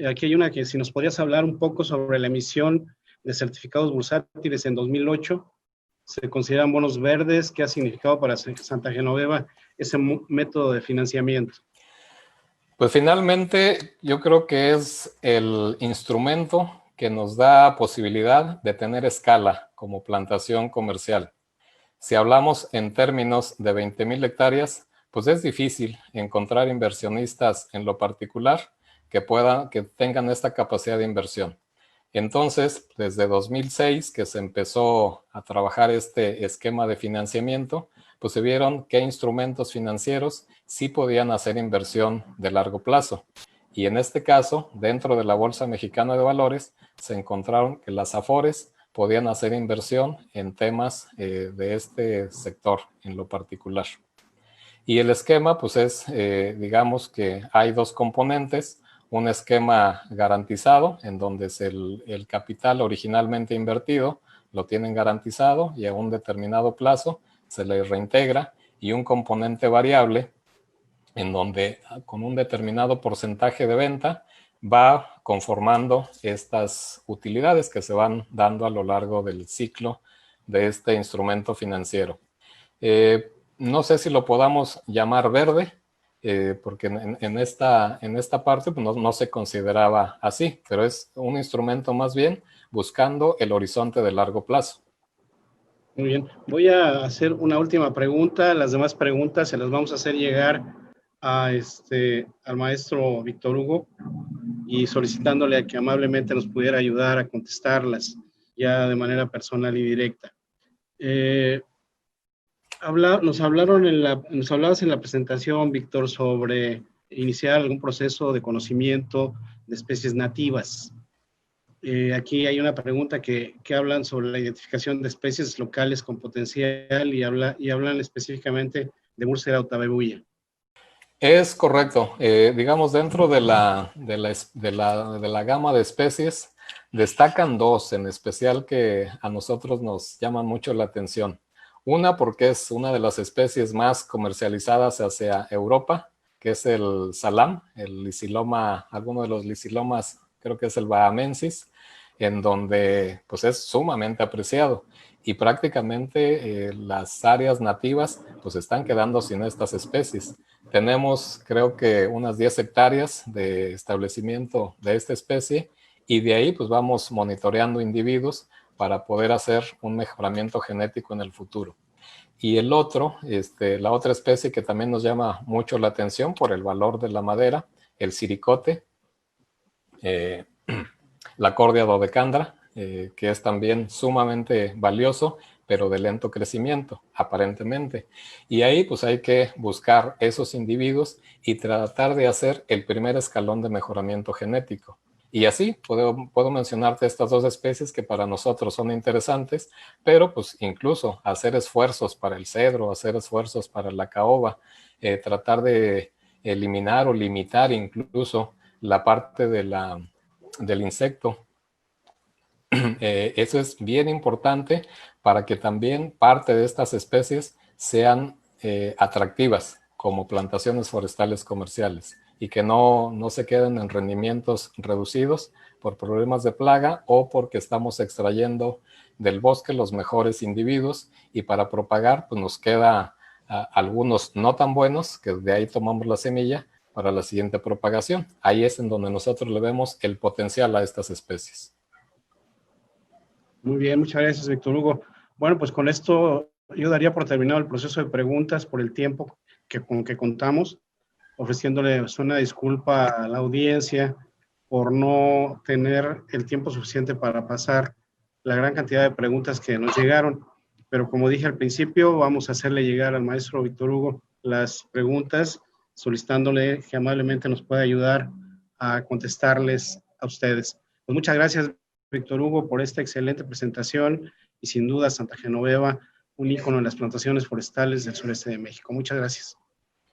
Aquí hay una que si nos podrías hablar un poco sobre la emisión de certificados bursátiles en 2008. Se consideran bonos verdes. ¿Qué ha significado para Santa Genoveva ese método de financiamiento? Pues finalmente yo creo que es el instrumento que nos da posibilidad de tener escala como plantación comercial. Si hablamos en términos de 20,000 hectáreas, pues es difícil encontrar inversionistas en lo particular que tengan esta capacidad de inversión. Entonces, desde 2006 que se empezó a trabajar este esquema de financiamiento, pues se vieron qué instrumentos financieros sí podían hacer inversión de largo plazo. Y en este caso, dentro de la Bolsa Mexicana de Valores, se encontraron que las AFORES podían hacer inversión en temas de este sector en lo particular. Y el esquema, pues es, digamos que hay dos componentes. Un esquema garantizado, en donde es el capital originalmente invertido, lo tienen garantizado y a un determinado plazo se le reintegra, y un componente variable, en donde con un determinado porcentaje de venta va conformando estas utilidades que se van dando a lo largo del ciclo de este instrumento financiero. No sé si lo podamos llamar verde, porque en esta parte pues no se consideraba así, pero es un instrumento más bien buscando el horizonte de largo plazo. Muy bien, voy a hacer una última pregunta. Las demás preguntas se las vamos a hacer llegar al maestro Víctor Hugo y solicitándole a que amablemente nos pudiera ayudar a contestarlas ya de manera personal y directa. Nos hablabas en la presentación, Víctor, sobre iniciar algún proceso de conocimiento de especies nativas. Aquí hay una pregunta que hablan sobre la identificación de especies locales con potencial y hablan específicamente de Bursera otavebuya. Es correcto. Digamos, dentro de la gama de especies, destacan dos en especial que a nosotros nos llaman mucho la atención. Una porque es una de las especies más comercializadas hacia Europa, que es el salam, el Lysiloma, alguno de los lisilomas, creo que es el bahamensis, en donde pues es sumamente apreciado. Y prácticamente las áreas nativas pues están quedando sin estas especies. Tenemos creo que unas 10 hectáreas de establecimiento de esta especie y de ahí pues vamos monitoreando individuos para poder hacer un mejoramiento genético en el futuro. Y el otro, la otra especie que también nos llama mucho la atención por el valor de la madera, el siricote, la Cordia dodecandra, que es también sumamente valioso, pero de lento crecimiento, aparentemente. Y ahí pues hay que buscar esos individuos y tratar de hacer el primer escalón de mejoramiento genético. Y así puedo mencionarte estas dos especies que para nosotros son interesantes, pero pues incluso hacer esfuerzos para el cedro, hacer esfuerzos para la caoba, tratar de eliminar o limitar incluso la parte del insecto. Eso es bien importante para que también parte de estas especies sean atractivas como plantaciones forestales comerciales y que no se queden en rendimientos reducidos por problemas de plaga o porque estamos extrayendo del bosque los mejores individuos y para propagar pues nos queda algunos no tan buenos, que de ahí tomamos la semilla para la siguiente propagación. Ahí es en donde nosotros le vemos el potencial a estas especies. Muy bien, muchas gracias, Víctor Hugo. Bueno, pues con esto yo daría por terminado el proceso de preguntas por el tiempo con que contamos, ofreciéndoles una disculpa a la audiencia por no tener el tiempo suficiente para pasar la gran cantidad de preguntas que nos llegaron. Pero como dije al principio, vamos a hacerle llegar al maestro Víctor Hugo las preguntas, solicitándole que amablemente nos pueda ayudar a contestarles a ustedes. Pues muchas gracias, Víctor Hugo, por esta excelente presentación y sin duda Santa Genoveva, un ícono en las plantaciones forestales del sureste de México. Muchas gracias.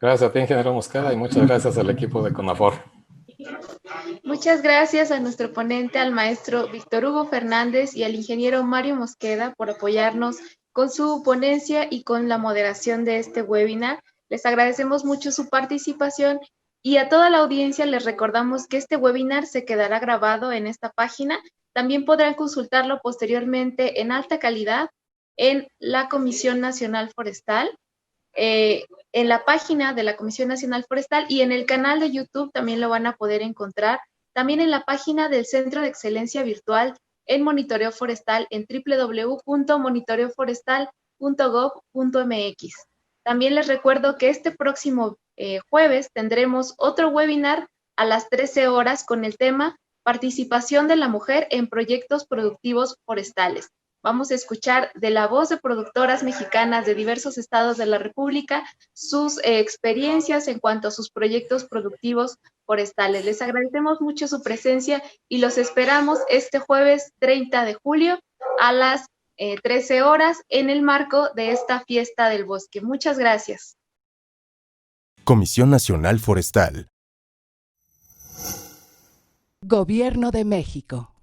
Gracias a ti, ingeniero Mosqueda, y muchas gracias al equipo de CONAFOR. Muchas gracias a nuestro ponente, al maestro Víctor Hugo Fernández, y al ingeniero Mario Mosqueda por apoyarnos con su ponencia y con la moderación de este webinar. Les agradecemos mucho su participación y a toda la audiencia les recordamos que este webinar se quedará grabado en esta página. También podrán consultarlo posteriormente en alta calidad en la Comisión Nacional Forestal, en la página de la Comisión Nacional Forestal, y en el canal de YouTube también lo van a poder encontrar. También en la página del Centro de Excelencia Virtual en Monitoreo Forestal en www.monitoreoforestal.gov.mx. También les recuerdo que este próximo jueves tendremos otro webinar a las 13 horas con el tema Participación de la mujer en proyectos productivos forestales. Vamos a escuchar de la voz de productoras mexicanas de diversos estados de la República sus experiencias en cuanto a sus proyectos productivos forestales. Les agradecemos mucho su presencia y los esperamos este jueves 30 de julio a las 13 horas en el marco de esta fiesta del bosque. Muchas gracias. Comisión Nacional Forestal. Gobierno de México.